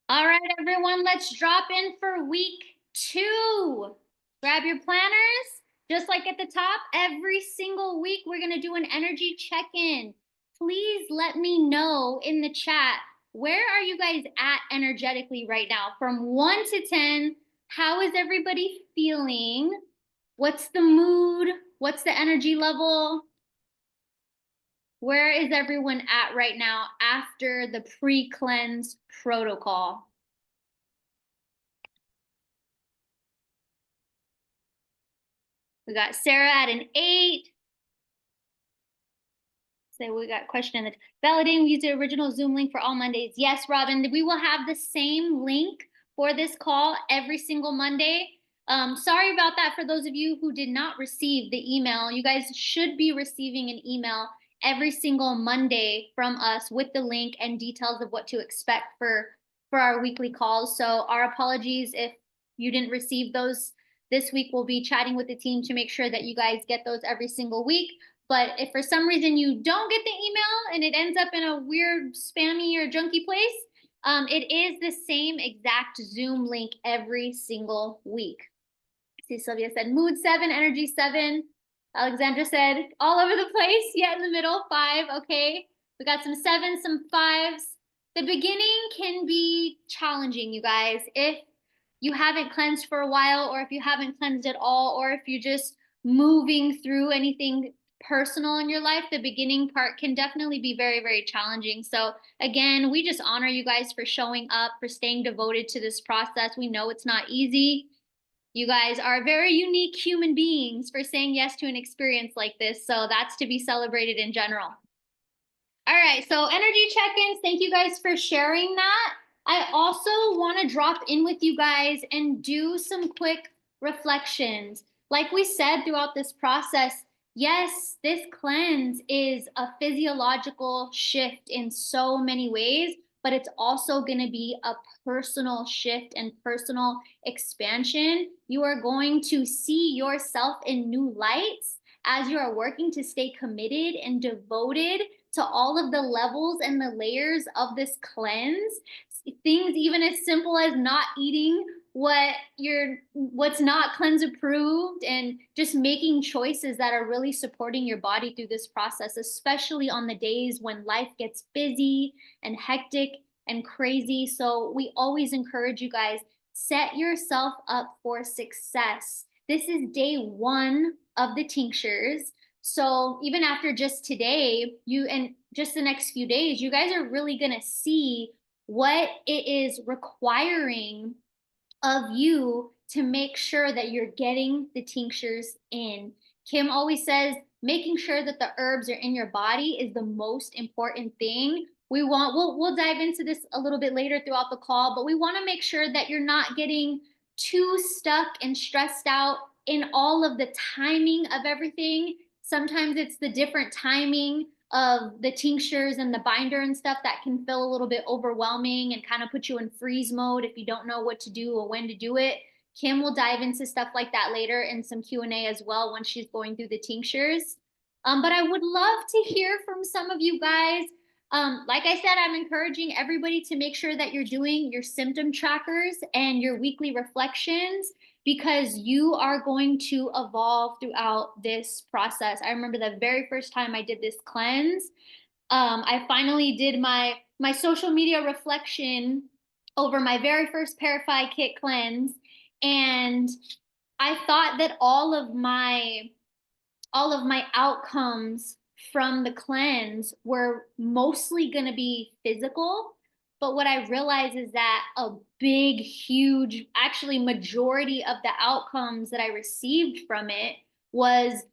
All right, everyone, let's drop in for week 2. Grab your planners. Just like at the top, every single week, we're going to do an energy check-in. Please let me know in the chat, where are you guys at energetically right now? From 1 to 10, how is everybody feeling? What's the mood? What's the energy level? Where is everyone at right now after the pre-cleanse protocol? We got Sarah at an 8. So we got question in the validating. We use the original Zoom link for all Mondays. Yes, Robin, we will have the same link for this call every single Monday. Sorry about that for those of you who did not receive the email. You guys should be receiving an email every single Monday from us with the link and details of what to expect for our weekly calls. So our apologies if you didn't receive those this week. We'll be chatting with the team to make sure that you guys get those every single week. But if for some reason you don't get the email and it ends up in a weird spammy or junky place, it is the same exact Zoom link every single week. See, Sylvia said mood 7, energy 7. Alexandra said all over the place, yet in the middle, 5. Okay, we got some 7s, some 5s. The beginning can be challenging, you guys. If you haven't cleansed for a while, or if you haven't cleansed at all, or if you're just moving through anything personal in your life, the beginning part can definitely be very, very challenging. So again, we just honor you guys for showing up, for staying devoted to this process. We know it's not easy. You guys are very unique human beings for saying yes to an experience like this. So that's to be celebrated in general. All right, so energy check-ins. Thank you guys for sharing that. I also want to drop in with you guys and do some quick reflections. Like we said throughout this process, yes, this cleanse is a physiological shift in so many ways, but it's also going to be a personal shift and personal expansion. You are going to see yourself in new lights as you are working to stay committed and devoted to all of the levels and the layers of this cleanse. Things even as simple as not eating what's not cleanse approved, and just making choices that are really supporting your body through this process, especially on the days when life gets busy and hectic and crazy. So we always encourage you guys, set yourself up for success. This is day 1 of the tinctures. So even after just today, and just the next few days, you guys are really going to see what it is requiring of you to make sure that you're getting the tinctures in. Kim always says making sure that the herbs are in your body is the most important thing. We'll dive into this a little bit later throughout the call, but we want to make sure that you're not getting too stuck and stressed out in all of the timing of everything. Sometimes it's the different timing of the tinctures and the binder and stuff that can feel a little bit overwhelming and kind of put you in freeze mode if you don't know what to do or when to do it. Kim will dive into stuff like that later in some Q&A as well once she's going through the tinctures. But I would love to hear from some of you guys. Like I said, I'm encouraging everybody to make sure that you're doing your symptom trackers and your weekly reflections, because you are going to evolve throughout this process. I remember the very first time I did this cleanse, I finally did my social media reflection over my very first Parify Kit cleanse, and I thought that all of my outcomes from the cleanse were mostly going to be physical. But what I realized is that a big, huge, actually majority of the outcomes that I received from it was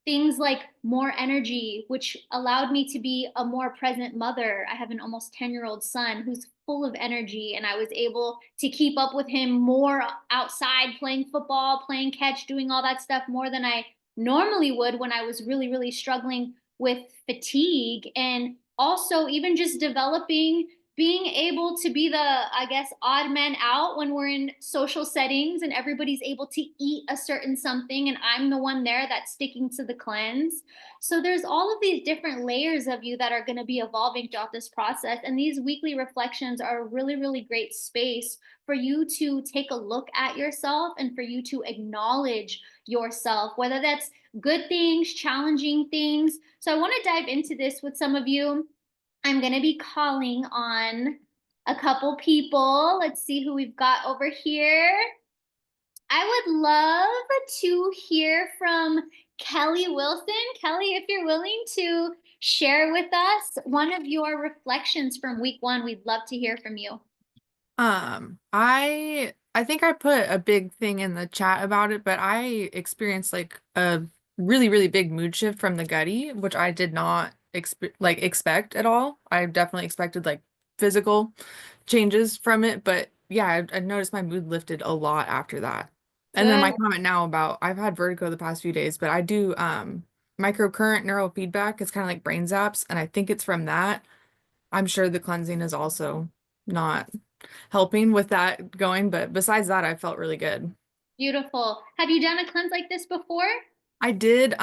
things like more energy, which allowed me to be a more present mother. I have an almost 10-year-old son who's full of energy, and I was able to keep up with him more outside, playing football, playing catch, doing all that stuff more than I normally would when I was really, really struggling with fatigue. And also even just developing being able to be the, I guess, odd man out when we're in social settings and everybody's able to eat a certain something and I'm the one there that's sticking to the cleanse. So there's all of these different layers of you that are going to be evolving throughout this process. And these weekly reflections are a really, really great space for you to take a look at yourself and for you to acknowledge yourself, whether that's good things, challenging things. So I want to dive into this with some of you. I'm going to be calling on a couple people. Let's see who we've got over here. I would love to hear from Kelly Wilson. Kelly, if you're willing to share with us one of your reflections from week one, we'd love to hear from you. I think I put a big thing in the chat about it, but I experienced like a really, really big mood shift from the gutty, which I did not expect at all. I definitely expected like physical changes from it, but yeah, I noticed my mood lifted a lot after that. And then Good. my comment now about I've had vertigo the past few days, but I do microcurrent neurofeedback. It's kind of like brain zaps, and I think it's from that. I'm sure the cleansing is also not helping with that going, but besides that, I felt really good. Beautiful. Have you done a cleanse like this before? I did,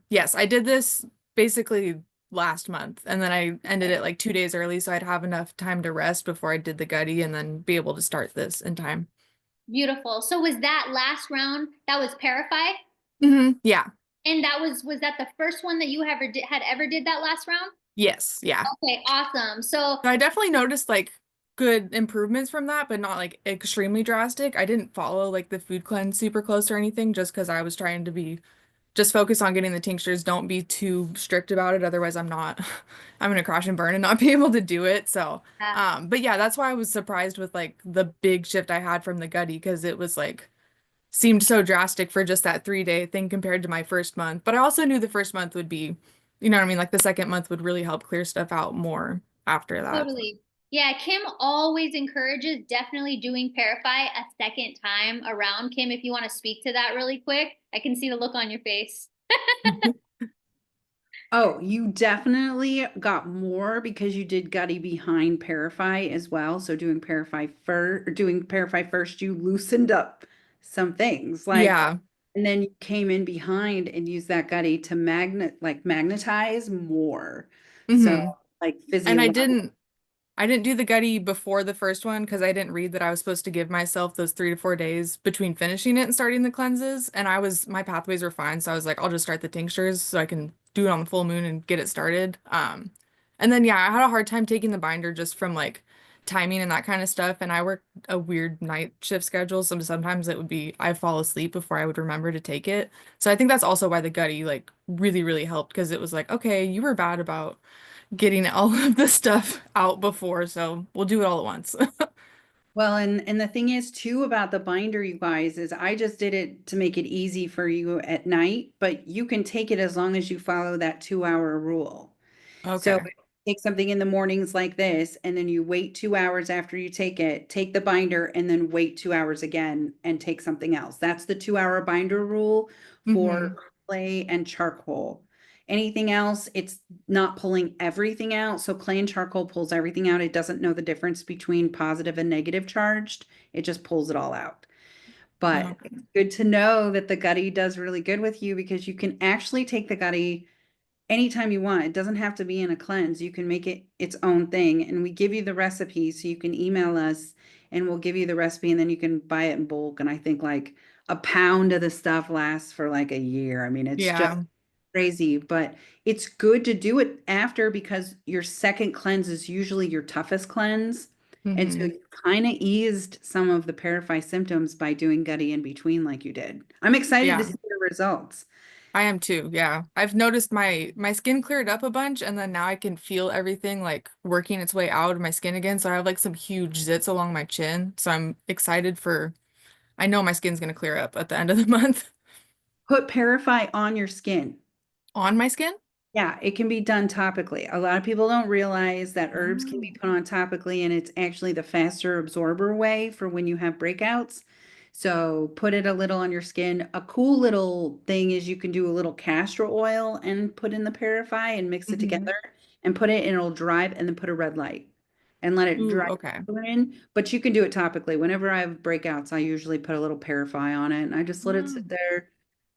yes, I did this basically last month, and then I ended it like 2 days early, so I'd have enough time to rest before I did the gutty and then be able to start this in time. Beautiful. So was that last round, that was Parify? Yeah. And was that the first one that you had ever did that last round? Yes. Yeah. Okay, awesome. So So I definitely noticed like good improvements from that, but not like extremely drastic. I didn't follow like the food cleanse super close or anything just because I was trying to be just focus on getting the tinctures. Don't be too strict about it. Otherwise, I'm gonna crash and burn and not be able to do it. So, but yeah, that's why I was surprised with like the big shift I had from the gutty because it was like seemed so drastic for just that 3 day thing compared to my first month. But I also knew the first month would be, you know what I mean? Like the second month would really help clear stuff out more after that. totally. Yeah, Kim always encourages definitely doing Parify a second time around. Kim, if you want to speak to that really quick, I can see the look on your face. Oh, you definitely got more because you did Gutty behind Parify as well. So doing Parify first, you loosened up some things Yeah. and then you came in behind and used that Gutty to magnetize more. So hmm like And physiological. I didn't do the gutty before the first one because I didn't read that I was supposed to give myself those 3 to 4 days between finishing it and starting the cleanses. And my pathways were fine. So I was like, I'll just start the tinctures so I can do it on the full moon and get it started. And then, yeah, I had a hard time taking the binder just from like timing and that kind of stuff. And I work a weird night shift schedule. So sometimes it would be, I fall asleep before I would remember to take it. So I think that's also why the gutty like really, really helped because it was like, okay, you were bad about getting all of the stuff out before, so we'll do it all at once. Well, and the thing is too about the binder, you guys, is I just did it to make it easy for you at night, but you can take it as long as you follow that 2 hour rule. So Okay. take something in the mornings like this, and then you wait 2 hours after you take it, take the binder, and then wait 2 hours again and take something else. That's the 2 hour binder rule hmm for clay and charcoal. Anything else, it's not pulling everything out. So clay and charcoal pulls everything out. It doesn't know the difference between positive and negative charged. It just pulls it all out. But Okay. it's good to know that the gutty does really good with you because you can actually take the gutty anytime you want. It doesn't have to be in a cleanse. You can make it its own thing. And we give you the recipe so you can email us and we'll give you the recipe and then you can buy it in bulk. And I think like a pound of the stuff lasts for like a year. I mean, it's just Yeah. crazy, but it's good to do it after because your second cleanse is usually your toughest cleanse. And so hmm you kind of eased some of the Parify symptoms by doing gutty in between like you did. I'm excited to Yeah. see the results. I am too. Yeah. I've noticed my skin cleared up a bunch and then now I can feel everything like working its way out of my skin again. So I have like some huge zits along my chin. So I'm excited for I know my skin's gonna clear up at the end of the month. Put Parify on your skin. On my skin? Yeah, it can be done topically. A lot of people don't realize that herbs can be Oh. put on topically, and it's actually the faster absorber way for when you have breakouts. So put it a little on your skin. A cool little thing is you can do a little castor oil and put in the Parify and mix it hmm together and put it and it'll dry and then put a red light. and let it Ooh, dry okay. in, but you can do it topically. Whenever I have breakouts, I usually put a little Parify on it and I just let it sit there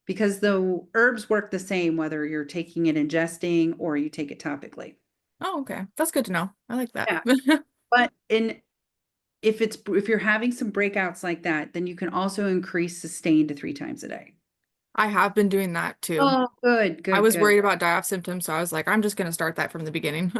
because the herbs work the same whether you're taking it ingesting or you take it topically. Oh, okay. That's good to know. I like that. Yeah. But if you're having some breakouts like that, then you can also increase sustain to 3 times a day. I have been doing that too. Oh, good, I good, was good. worried about die-off symptoms, so I was like, I'm just gonna start that from the beginning.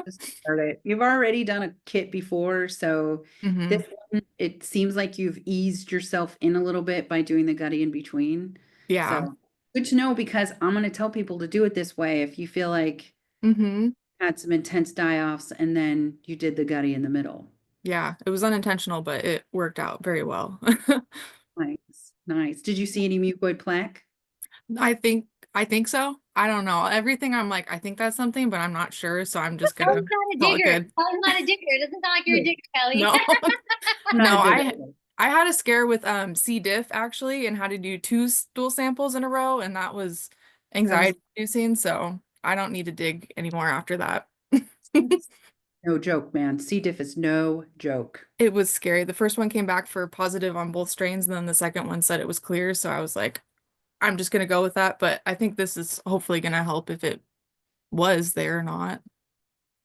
Just start it. You've already done a kit before, so Hmm. this one, it seems like you've eased yourself in a little bit by doing the gutty in between. Yeah. So good to know because I'm going to tell people to do it this way if you feel like Hmm. you had some intense die-offs and then you did the gutty in the middle. Yeah. It was unintentional, but it worked out very well. Nice, nice. Did you see any mucoid plaque? I think I think so. I don't know. Everything I'm like, I think that's something, but I'm not sure, so I'm just Kelly's gonna not a call it digger. good. Kelly's not a digger. It doesn't sound like you're a No, digger, Kelly. No. I'm not No, a I digger. I had a scare with C. diff actually and had to do 2 stool samples in a row, and that was That was anxiety inducing, so I don't need to dig anymore after that. no joke, man. C. diff is no joke. It was scary. The first one came back for positive on both strains, and then the second one said it was clear, so I was like, I'm just gonna go with that, but I think this is hopefully gonna help if it was there or not.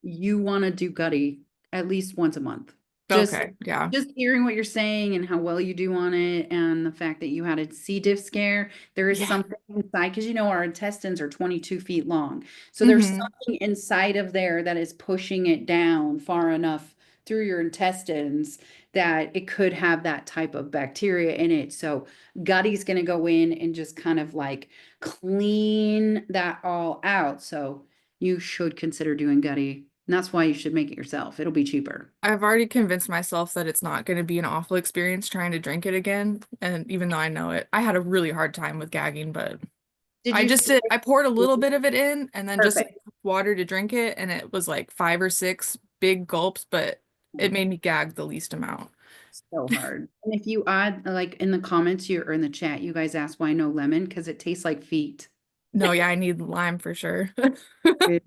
You want to do gutty at least once a month. Just Okay, yeah. just hearing what you're saying and how well you do on it and the fact that you had a C. diff scare, there is Yeah. something inside because our intestines are 22 feet long. So there's Hmm. something inside of there that is pushing it down far enough through your intestines that it could have that type of bacteria in it. So gutty's going to go in and just kind of like clean that all out. So you should consider doing gutty. And that's why you should make it yourself. It'll be cheaper. I've already convinced myself that it's not going to be an awful experience trying to drink it again. And even though I know it, I had a really hard time with gagging, but Did I you just say did, I poured a little bit of it in and then just perfect? water to drink it. And it was like 5 or 6 big gulps, but it made me gag the least amount. So hard. And if you add like in the comments or in the chat, you guys ask why no lemon because it tastes like feet. No, yeah, I need lime for sure. It-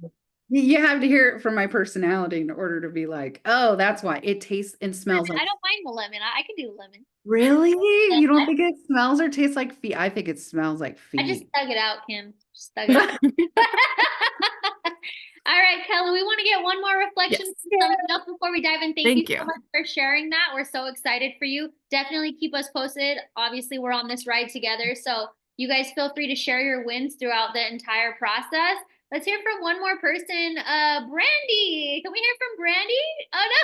You have to hear it from my personality in order to be like, oh, that's why it tastes and smells Lemon. like. I don't mind the lemon. I can do lemon. Really? Yeah, You don't think it smells or tastes like feet? I think it smells like I just feet. thug it out, Kim. Just thug it out. All right, Kelly, we want to get one more reflection Yes. from someone else before we dive in. Thank you Thank so you. much for sharing that. We're so excited for you. Definitely keep us posted. Obviously, we're on this ride together. So you guys feel free to share your wins throughout the entire process. Let's hear from one more person. Brandy. Can we hear from Brandy? Oh no.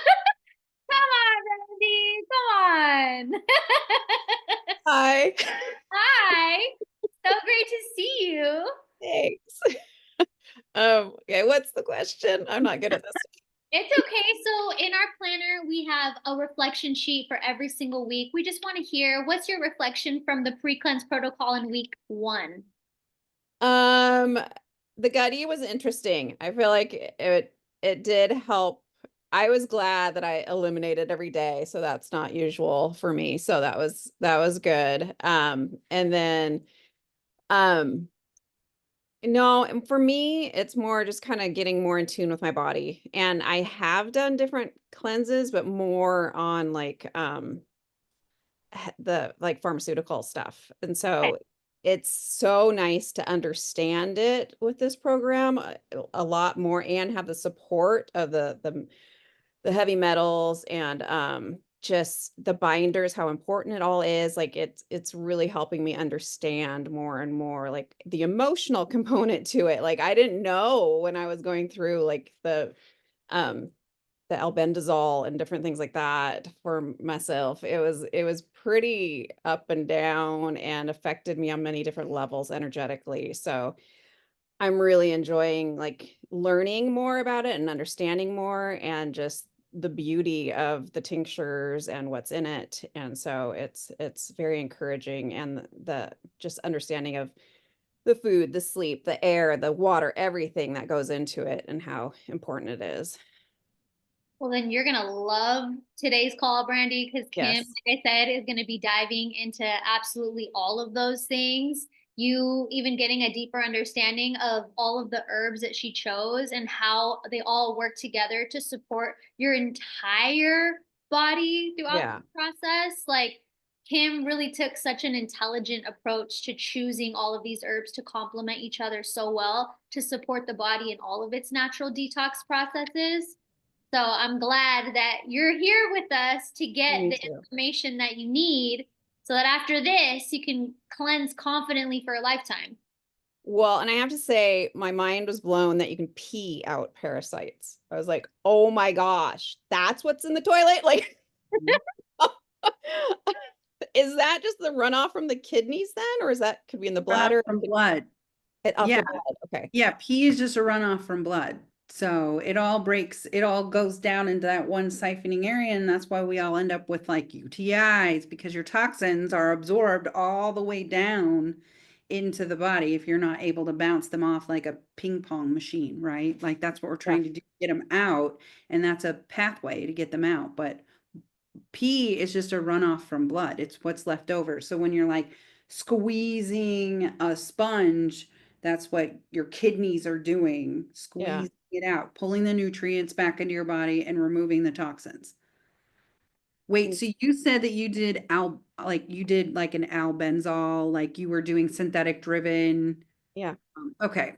Come on, Brandy. Come on. Hi. Hi. So great to see you. Thanks. Okay, what's the question? I'm not good at this. It's okay. So in our planner, we have a reflection sheet for every single week. We just want to hear what's your reflection from the pre-cleanse protocol in week 1? The gutty was interesting. I feel like it did help. I was glad that I eliminated every day, so that's not usual for me. So that was good. And then no, and for me, it's more just kind of getting more in tune with my body. And I have done different cleanses, but more on like the like pharmaceutical stuff. And Okay. so it's so nice to understand it with this program a lot more and have the support of the heavy metals and just the binders, how important it all is. Like it's really helping me understand more and more like the emotional component to it. Like I didn't know when I was going through like um the albendazole and different things like that for myself. It was pretty up and down and affected me on many different levels energetically. So I'm really enjoying like learning more about it and understanding more and just the beauty of the tinctures and what's in it. And so it's very encouraging and the just understanding of the food, the sleep, the air, the water, everything that goes into it and how important it is. Well, then you're going to love today's call, Brandy, because Kim, Yes. like I said, is going to be diving into absolutely all of those things. you even getting a deeper understanding of all of the herbs that she chose and how they all work together to support your entire body throughout Yeah. the process. Like Kim really took such an intelligent approach to choosing all of these herbs to complement each other so well to support the body in all of its natural detox processes. So I'm glad that you're here with us to get Me the too. information that you need so that after this, you can cleanse confidently for a lifetime. Well, and I have to say, my mind was blown that you can pee out parasites. I was like, oh my gosh, that's what's in the toilet? Like, is that just the runoff from the kidneys then? Or is that could be in the Runoff bladder? from blood. Off Yeah. the blood. Okay. Yeah, pee is just a runoff from blood. So it all breaks, it all goes down into that one siphoning area. And that's why we all end up with like UTIs, because your toxins are absorbed all the way down into the body if you're not able to bounce them off like a ping pong machine, right? Like that's what we're Yeah. trying to do, get them out. And that's a pathway to get them out. But pee is just a runoff from blood. It's what's left over. So when you're like squeezing a sponge, that's what your kidneys are doing, Yeah. squeezing it out, pulling the nutrients back into your body and removing the toxins. Wait, Mm. so you said that you did like you did like an albenzol, like you were doing synthetic driven. Yeah. Okay.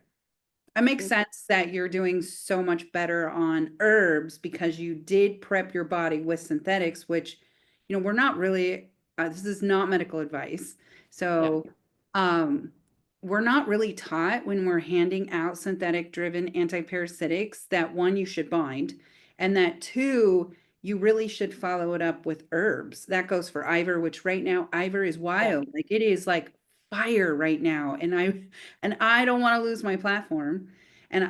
It makes Mm. sense that you're doing so much better on herbs because you did prep your body with synthetics, which, we're not really, this is not medical advice. Yeah. So, um, we're not really taught when we're handing out synthetic driven antiparasitics that one, you should bind, and that two, you really should follow it up with herbs. That goes for Ivor, which right now Ivor is wild. Like it is like fire right now. And I don't want to lose my platform.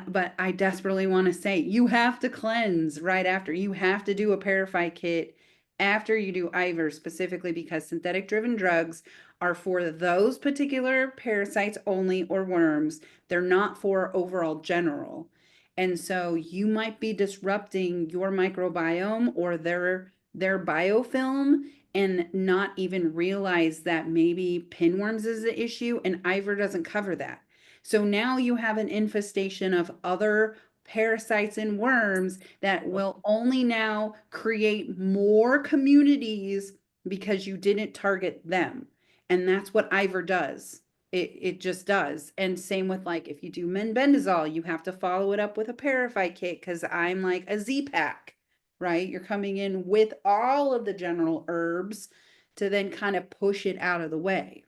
But I desperately want to say you have to cleanse right after. You have to do a Parafy kit after you do Ivor, specifically because synthetic driven drugs are for those particular parasites only or worms. They're not for overall general. And so you might be disrupting your microbiome or their biofilm and not even realize that maybe pinworms is the issue and Ivor doesn't cover that. So now you have an infestation of other parasites and worms that will only now create more communities because you didn't target them. And that's what Ivor does. It just does. And same with like if you do menbendazole, you have to follow it up with a Parafy kit because I'm like a Z-Pack, right? You're coming in with all of the general herbs to then kind of push it out of the way.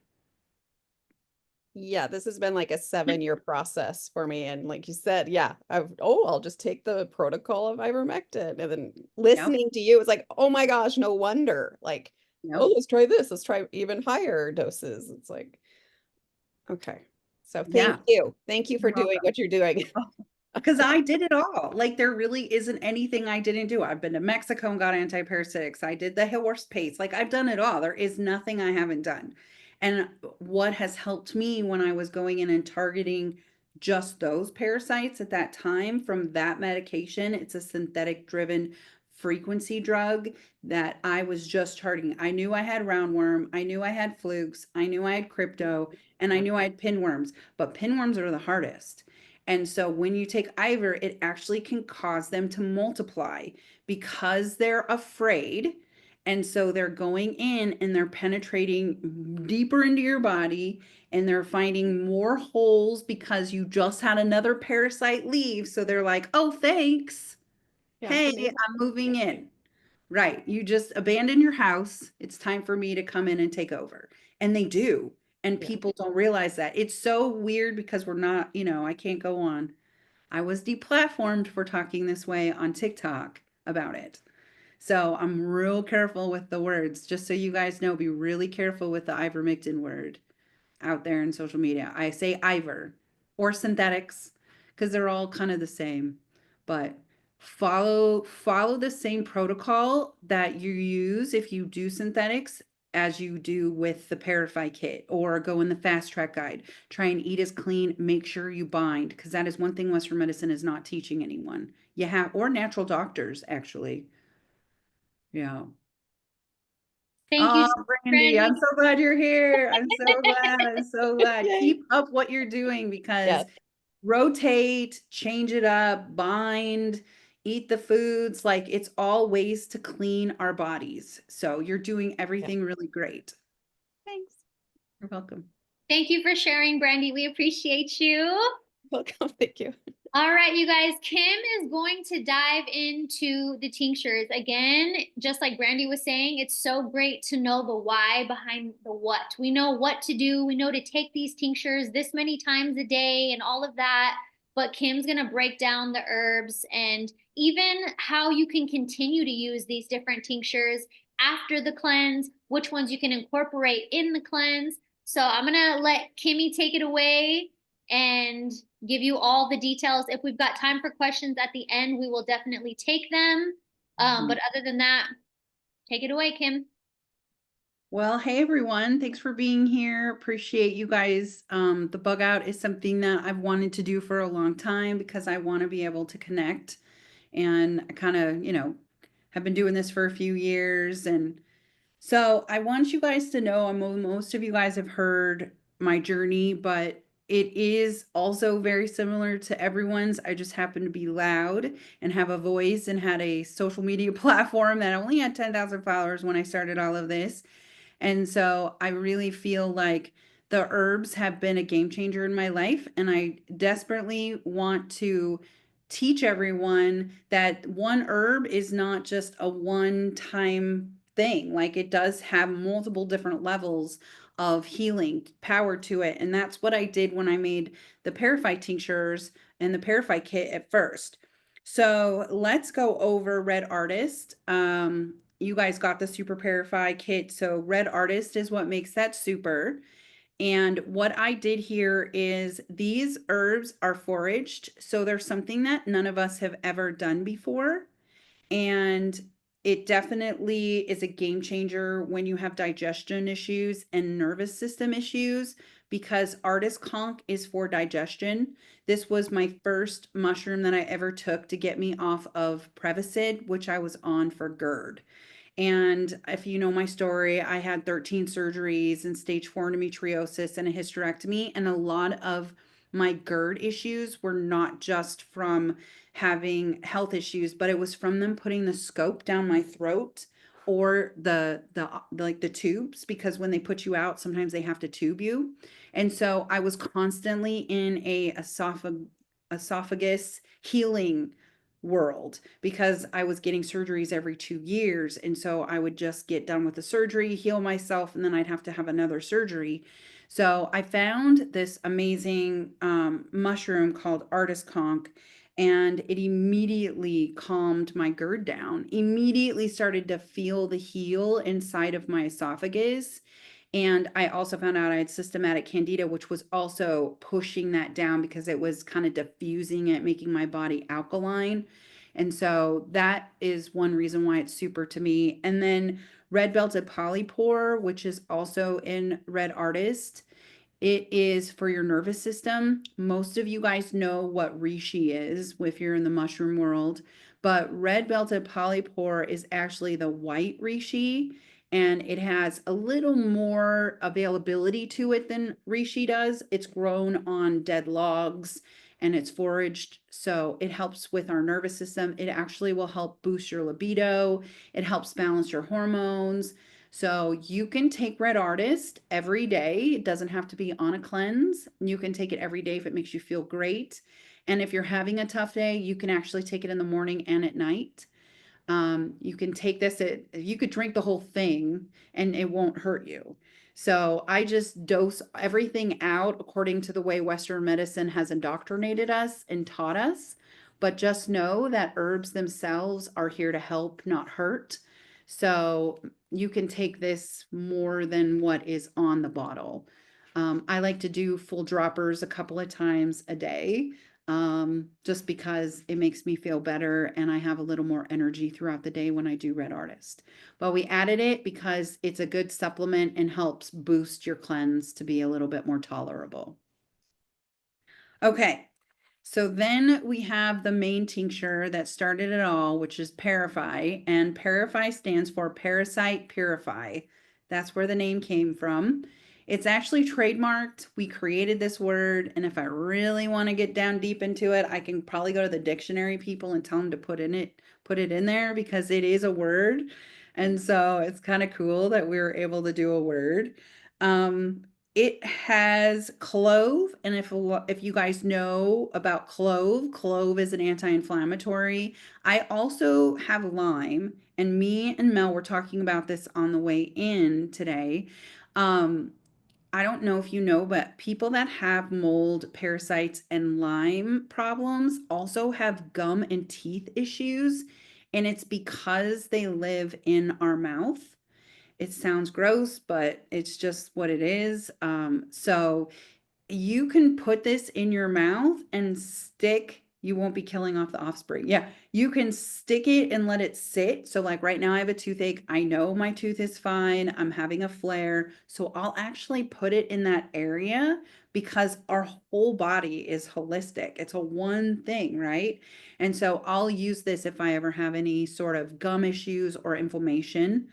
Yeah, this has been like a 7-year process for me. And like you said, yeah, I'll just take the protocol of ivermectin. And then listening to you, it's like, oh my gosh, no wonder. Like, Yep. oh, let's try this. Let's try even higher doses. It's like, okay. So Yeah. thank you. Thank you for You're doing welcome. what you're doing. Because I did it all. Like there really isn't anything I didn't do. I've been to Mexico and got antiparasitics. I did the horse paste. Like I've done it all. There is nothing I haven't done. And what has helped me when I was going in and targeting just those parasites at that time from that medication, it's a synthetic driven frequency drug that I was just targeting. I knew I had roundworm, I knew I had flukes, I knew I had crypto, and I knew I had pinworms, but pinworms are the hardest. And so when you take Ivor, it actually can cause them to multiply because they're afraid. And so they're going in and they're penetrating deeper into your body and they're finding more holes because you just had another parasite leave. So they're like, oh, thanks. Yeah, Hey, amazing. I'm moving in. Right. You just abandon your house. It's time for me to come in and take over. And they do. And Yeah. people don't realize that. It's so weird because we're not, I can't go on. I was deplatformed for talking this way on TikTok about it. So I'm real careful with the words. Just so you guys know, be really careful with the ivermectin word out there in social media. I say Ivor or synthetics because they're all kind of the same. But follow the same protocol that you use if you do synthetics as you do with the Parafy kit or go in the fast track guide. Try and eat as clean, make sure you bind because that is one thing Western medicine is not teaching anyone. You have or natural doctors actually. Yeah. Thank you, Oh, Brandy, I'm so glad you're here. I'm so glad. I'm so glad. Yay. Keep up what you're doing because Yes. rotate, change it up, bind, eat the foods. Like it's all ways to clean our bodies. So you're doing everything really great. Thanks. You're welcome. Thank you for sharing, Brandy. We appreciate you. Welcome. Thank you. All right, you guys, Kim is going to dive into the tinctures. Again, just like Brandy was saying, it's so great to know the why behind the what. We know what to do. We know to take these tinctures this many times a day and all of that. But Kim's going to break down the herbs and even how you can continue to use these different tinctures after the cleanse, which ones you can incorporate in the cleanse. So I'm going to let Kimmy take it away and give you all the details. If we've got time for questions at the end, we will definitely take them. But other than that, take it away, Kim. Well, hey everyone, thanks for being here. Appreciate you guys. The bug out is something that I've wanted to do for a long time because I want to be able to connect. And I kind of, have been doing this for a few years. And so I want you guys to know, most of you guys have heard my journey, but it is also very similar to everyone's. I just happen to be loud and have a voice and had a social media platform that only had 10,000 followers when I started all of this. And so I really feel like the herbs have been a game changer in my life. And I desperately want to teach everyone that one herb is not just a one-time thing. Like it does have multiple different levels of healing power to it. And that's what I did when I made the Parify tinctures and the Parify kit at first. So let's go over Red Artist. You guys got the Super Parify kit. So Red Artist is what makes that super. And what I did here is these herbs are foraged. So there's something that none of us have ever done before. And it definitely is a game changer when you have digestion issues and nervous system issues because Artist Conch is for digestion. This was my first mushroom that I ever took to get me off of Prevacid, which I was on for GERD. And if you know my story, I had 13 surgeries and stage 4 endometriosis and a hysterectomy. And a lot of my GERD issues were not just from having health issues, but it was from them putting the scope down my throat or the tubes, because when they put you out, sometimes they have to tube you. And so I was constantly in a esophagus healing world because I was getting surgeries every 2 years. And so I would just get done with the surgery, heal myself, and then I'd have to have another surgery. So I found this amazing mushroom called Artist Conch, and it immediately calmed my GERD down, immediately started to feel the heal inside of my esophagus. And I also found out I had systematic candida, which was also pushing that down because it was kind of diffusing it, making my body alkaline. And so that is one reason why it's super to me. And then Red Belted Polypore, which is also in Red Artist. It is for your nervous system. Most of you guys know what reishi is if you're in the mushroom world, but Red Belted Polypore is actually the white reishi, and it has a little more availability to it than reishi does. It's grown on dead logs and it's foraged, so it helps with our nervous system. It actually will help boost your libido. It helps balance your hormones. So you can take Red Artist every day. It doesn't have to be on a cleanse. You can take it every day if it makes you feel great. And if you're having a tough day, you can actually take it in the morning and at night. You can take this, you could drink the whole thing and it won't hurt you. So I just dose everything out according to the way Western medicine has indoctrinated us and taught us. But just know that herbs themselves are here to help, not hurt. So you can take this more than what is on the bottle. I like to do full droppers a couple of times a day, just because it makes me feel better and I have a little more energy throughout the day when I do Red Artist. But we added it because it's a good supplement and helps boost your cleanse to be a little bit more tolerable. Okay. So then we have the main tincture that started it all, which is Parify, and Parify stands for Parasite Purify. That's where the name came from. It's actually trademarked. We created this word, and if I really want to get down deep into it, I can probably go to the dictionary people and tell them to put it in there because it is a word. And so it's kind of cool that we were able to do a word. It has clove, and if you guys know about clove is an anti-inflammatory. I also have lime, and me and Mel were talking about this on the way in today. I don't know if you know, but people that have mold, parasites, and Lyme problems also have gum and teeth issues, and it's because they live in our mouth. It sounds gross, but it's just what it is. So you can put this in your mouth and stick, you won't be killing off the offspring. Yeah, you can stick it and let it sit. So like right now I have a toothache. I know my tooth is fine. I'm having a flare. So I'll actually put it in that area because our whole body is holistic. It's a one thing, right? And so I'll use this if I ever have any sort of gum issues or inflammation.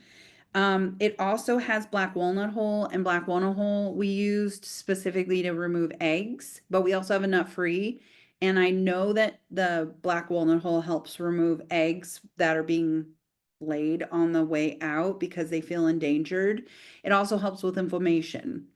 It also has black walnut hull, and black walnut hull we used specifically to remove eggs, but we also have a nut free. And I know that the black walnut hull helps remove eggs that are being laid on the way out because they feel endangered. It also helps with inflammation.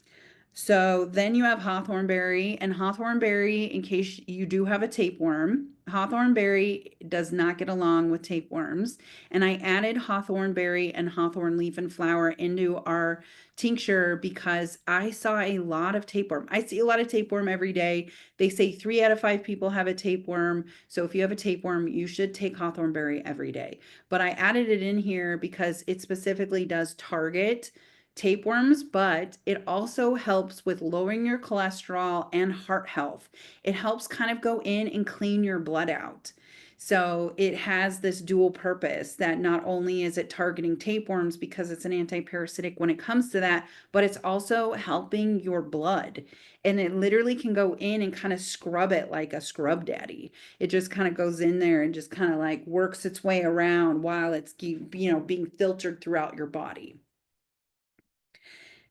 So then you have hawthorn berry, and hawthorn berry, in case you do have a tapeworm, hawthorn berry does not get along with tapeworms. And I added hawthorn berry and hawthorn leaf and flower into our tincture because I saw a lot of tapeworm. I see a lot of tapeworm every day. They say 3 out of 5 people have a tapeworm. So if you have a tapeworm, you should take hawthorn berry every day. But I added it in here because it specifically does target tapeworms, but it also helps with lowering your cholesterol and heart health. It helps kind of go in and clean your blood out. So it has this dual purpose that not only is it targeting tapeworms because it's an anti-parasitic when it comes to that, but it's also helping your blood. And it literally can go in and kind of scrub it like a scrub daddy. It just kind of goes in there and just kind of like works its way around while it's, being filtered throughout your body.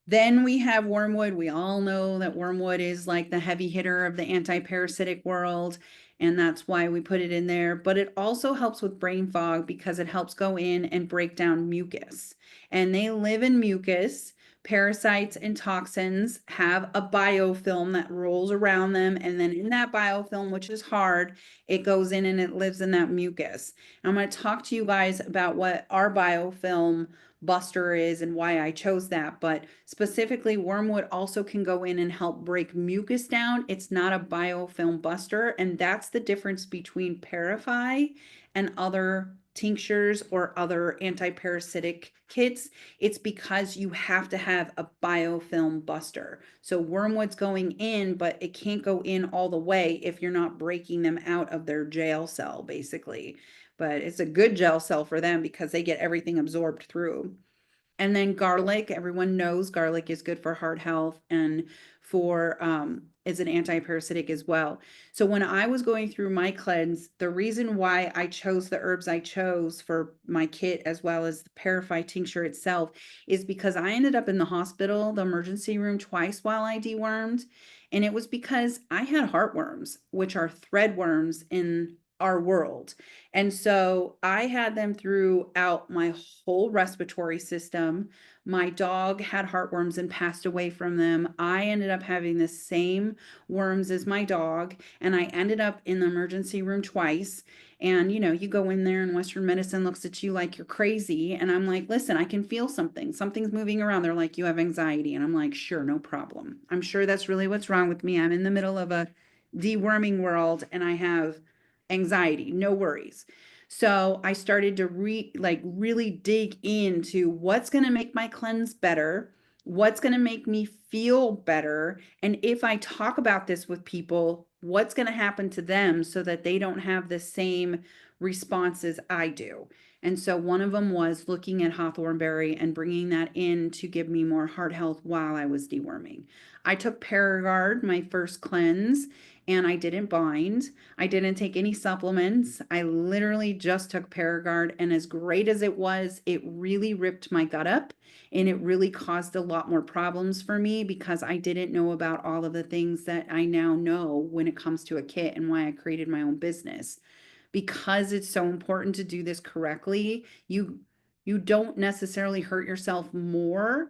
Then we have wormwood. We all know that wormwood is like the heavy hitter of the anti-parasitic world, and that's why we put it in there. But it also helps with brain fog because it helps go in and break down mucus. And they live in mucus. Parasites and toxins have a biofilm that rolls around them, and then in that biofilm, which is hard, it goes in and it lives in that mucus. And I'm going to talk to you guys about what our biofilm buster is and why I chose that, but specifically wormwood also can go in and help break mucus down. It's not a biofilm buster, and that's the difference between Parify and other tinctures or other anti-parasitic kits. It's because you have to have a biofilm buster. So wormwood's going in, but it can't go in all the way if you're not breaking them out of their jail cell, basically. But it's a good gel cell for them because they get everything absorbed through. And then garlic, everyone knows garlic is good for heart health and for is an anti-parasitic as well. So when I was going through my cleanse, the reason why I chose the herbs I chose for my kit as well as the Parify tincture itself is because I ended up in the hospital, the emergency room twice while I dewormed. And it was because I had heartworms, which are thread worms in our world. And so I had them throughout my whole respiratory system. My dog had heartworms and passed away from them. I ended up having the same worms as my dog, and I ended up in the emergency room twice. And you go in there and Western medicine looks at you like you're crazy. And I'm like, listen, I can feel something. Something's moving around. They're like, you have anxiety. And I'm like, sure, no problem. I'm sure that's really what's wrong with me. I'm in the middle of a deworming world and I have anxiety, no worries. So I started to really dig into what's going to make my cleanse better, what's going to make me feel better, and if I talk about this with people, what's going to happen to them so that they don't have the same responses I do. And so one of them was looking at hawthorn berry and bringing that in to give me more heart health while I was deworming. I took Paragard, my first cleanse, and I didn't bind. I didn't take any supplements. I literally just took Paragard, and as great as it was, it really ripped my gut up and it really caused a lot more problems for me because I didn't know about all of the things that I now know when it comes to a kit and why I created my own business. Because it's so important to do this correctly, you don't necessarily hurt yourself more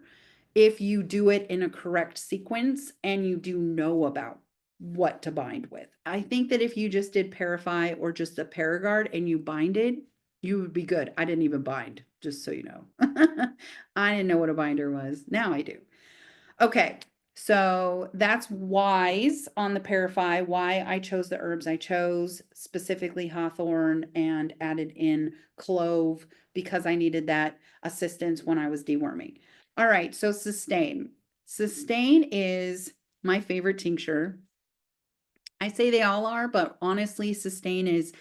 if you do it in a correct sequence and you do know about what to bind with. I think that if you just did Parafy or just a Paragard and you binded, you would be good. I didn't even bind, just so you know. I didn't know what a binder was. Now I do. Okay, so that's wise on the Parafy, why I chose the herbs I chose, specifically hawthorn, and added in clove because I needed that assistance when I was deworming. All right, so Sustain. Sustain is my favorite tincture. I say they all are, but honestly, Sustain is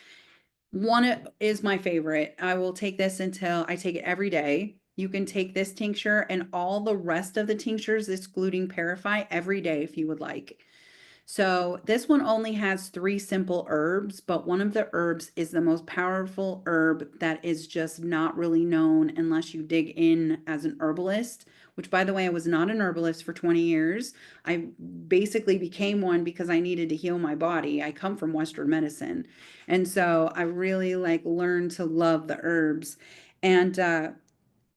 my favorite. I will take this until I take it every day. You can take this tincture and all the rest of the tinctures, excluding Parafy, every day if you would like. So this one only has 3 simple herbs, but one of the herbs is the most powerful herb that is just not really known unless you dig in as an herbalist, which by the way, I was not an herbalist for 20 years. I basically became one because I needed to heal my body. I come from Western medicine. And so I really learned to love the herbs. And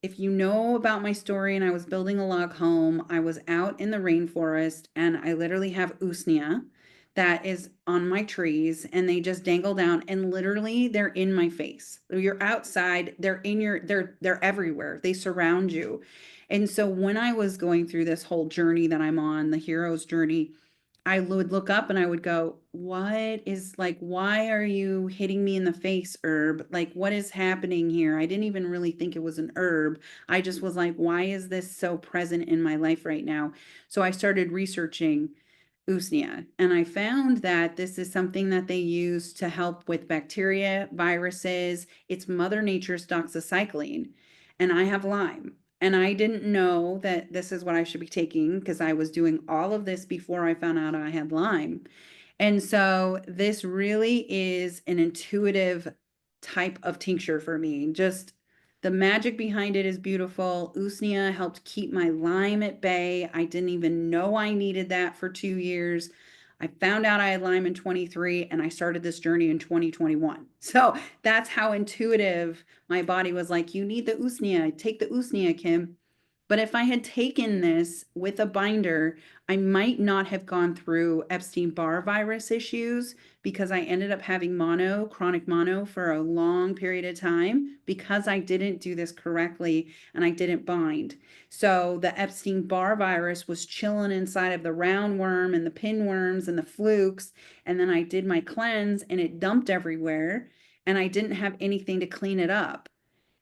if you know about my story and I was building a log home, I was out in the rainforest and I literally have usnea that is on my trees and they just dangle down and literally they're in my face. You're outside, they're everywhere. They surround you. And so when I was going through this whole journey that I'm on, the hero's journey, I would look up and I would go, why are you hitting me in the face, herb? Like, what is happening here? I didn't even really think it was an herb. I just was like, why is this so present in my life right now? So I started researching usnea and I found that this is something that they use to help with bacteria, viruses. It's Mother Nature's doxycycline. And I have Lyme. And I didn't know that this is what I should be taking because I was doing all of this before I found out I had Lyme. And so this really is an intuitive type of tincture for me. Just the magic behind it is beautiful. Usnea helped keep my Lyme at bay. I didn't even know I needed that for 2 years. I found out I had Lyme in 23 and I started this journey in 2021. So that's how intuitive my body was like, you need the usnea. Take the usnea, Kim. But if I had taken this with a binder, I might not have gone through Epstein-Barr virus issues because I ended up having chronic mono for a long period of time because I didn't do this correctly and I didn't bind. So the Epstein-Barr virus was chilling inside of the roundworm and the pinworms and the flukes. And then I did my cleanse and it dumped everywhere and I didn't have anything to clean it up.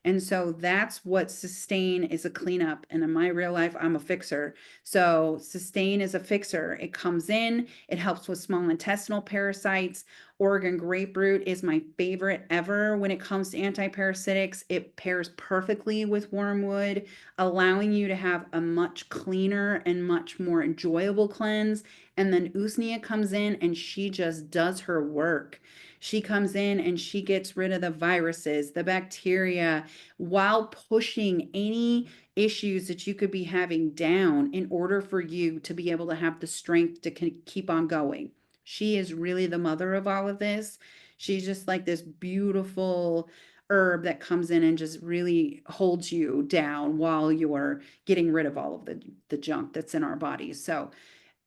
And so that's what Sustain is, a cleanup. And in my real life, I'm a fixer. So Sustain is a fixer. It comes in, it helps with small intestinal parasites. Oregon grapefruit is my favorite ever when it comes to antiparasitics. It pairs perfectly with wormwood, allowing you to have a much cleaner and much more enjoyable cleanse. And then Usnea comes in and she just does her work. She comes in and she gets rid of the viruses, the bacteria, while pushing any issues that you could be having down in order for you to be able to have the strength to keep on going. She is really the mother of all of this. She's just like this beautiful herb that comes in and just really holds you down while you're getting rid of all of the junk that's in our bodies. So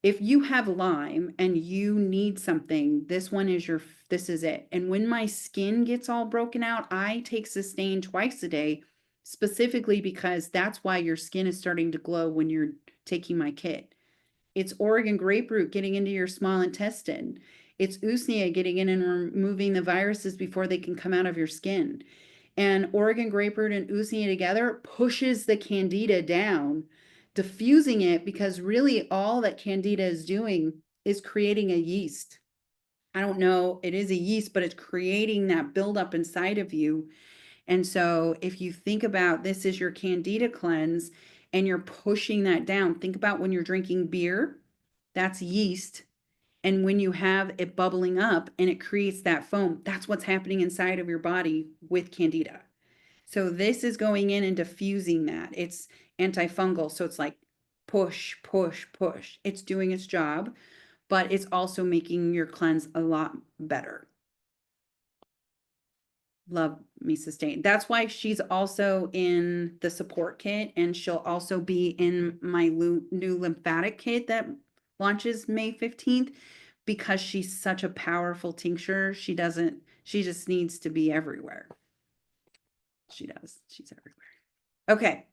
if you have Lyme and you need something, this is it. And when my skin gets all broken out, I take Sustain twice a day, specifically because that's why your skin is starting to glow when you're taking my kit. It's Oregon grapefruit getting into your small intestine. It's Usnea getting in and removing the viruses before they can come out of your skin. And Oregon grapefruit and Usnea together pushes the candida down, diffusing it, because really all that candida is doing is creating a yeast. I don't know, it is a yeast, but it's creating that buildup inside of you. And so if you think about this is your candida cleanse and you're pushing that down, think about when you're drinking beer, that's yeast. And when you have it bubbling up and it creates that foam, that's what's happening inside of your body with Candida. So this is going in and diffusing that. It's antifungal. So it's like push, push, push. It's doing its job, but it's also making your cleanse a lot better. Love Me Sustain. That's why she's also in the support kit, and she'll also be in my new lymphatic kit that launches May 15th, because she's such a powerful tincture. She just needs to be everywhere. She does. She's everywhere. Okay.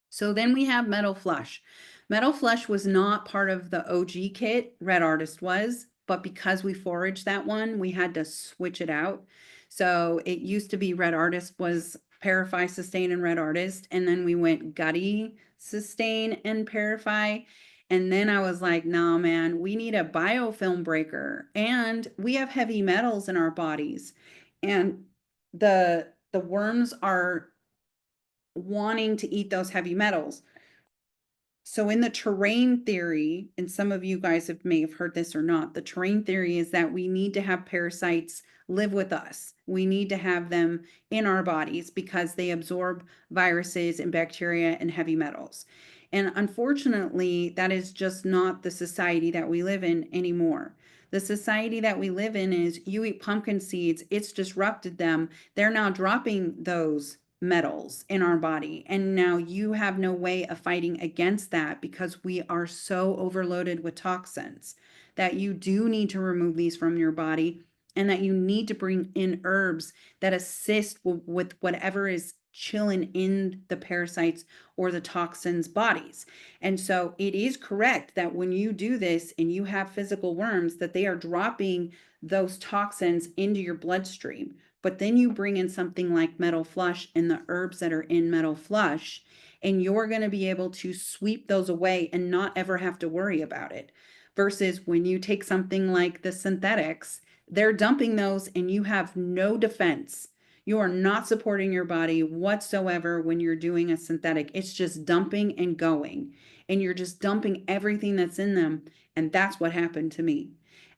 So then we have Metal Flush. Metal Flush was not part of the OG kit. Red Artist was, but because we foraged that one, we had to switch it out. So it used to be Red Artist was Parify, Sustain, and Red Artist. And then we went Gutty, Sustain, and Parify. And then I was like, nah, man, we need a biofilm breaker. And we have heavy metals in our bodies. And the worms are wanting to eat those heavy metals. So in the terrain theory, and some of you guys may have heard this or not, the terrain theory is that we need to have parasites live with us. We need to have them in our bodies because they absorb viruses and bacteria and heavy metals. And unfortunately, that is just not the society that we live in anymore. The society that we live in is you eat pumpkin seeds, it's disrupted them. They're now dropping those metals in our body. And now you have no way of fighting against that because we are so overloaded with toxins that you do need to remove these from your body, and that you need to bring in herbs that assist with whatever is chilling in the parasites or the toxins bodies. And so it is correct that when you do this and you have physical worms, that they are dropping those toxins into your bloodstream. But then you bring in something like Metal Flush and the herbs that are in Metal Flush, and you're going to be able to sweep those away and not ever have to worry about it. Versus when you take something like the synthetics, they're dumping those and you have no defense. You are not supporting your body whatsoever when you're doing a synthetic. It's just dumping and going, and you're just dumping everything that's in them. And that's what happened to me.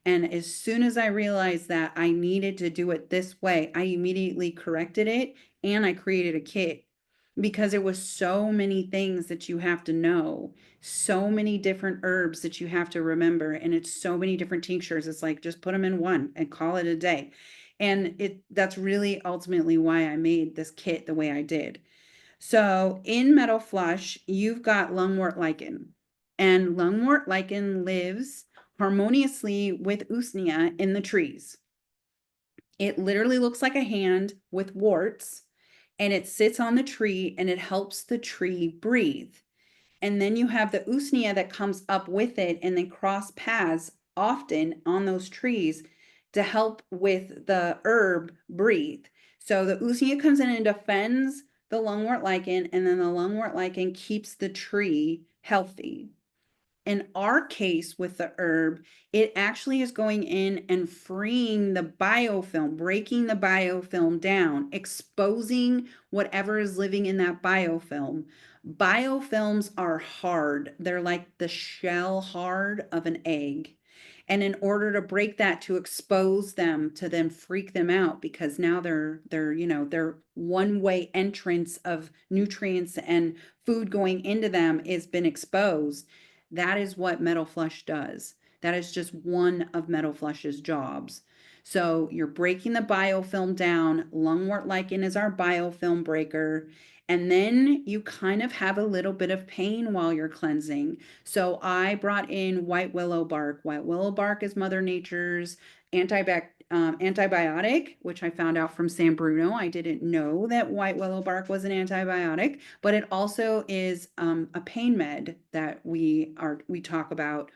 And as soon as I realized that I needed to do it this way, I immediately corrected it and I created a kit, because it was so many things that you have to know, so many different herbs that you have to remember, and it's so many different tinctures. It's like, just put them in one and call it a day. And that's really ultimately why I made this kit the way I did. So in Metal Flush, you've got lungwort lichen, and lungwort lichen lives harmoniously with usnea in the trees. It literally looks like a hand with warts, and it sits on the tree and it helps the tree breathe. And then you have the usnea that comes up with it, and they cross paths often on those trees to help with the herb breathe. So the usnea comes in and defends the lungwort lichen, and then the lungwort lichen keeps the tree healthy. In our case with the herb, it actually is going in and freeing the biofilm, breaking the biofilm down, exposing whatever is living in that biofilm. Biofilms are hard. They're like the shell hard of an egg. And in order to break that, to expose them, to then freak them out, because now they're one-way entrance of nutrients and food going into them has been exposed. That is what Metal Flush does. That is just one of Metal Flush's jobs. So you're breaking the biofilm down. Lungwort lichen is our biofilm breaker. And then you kind of have a little bit of pain while you're cleansing. So I brought in white willow bark. White willow bark is Mother Nature's antibiotic, which I found out from San Bruno. I didn't know that white willow bark was an antibiotic, but it also is a pain med that we talk about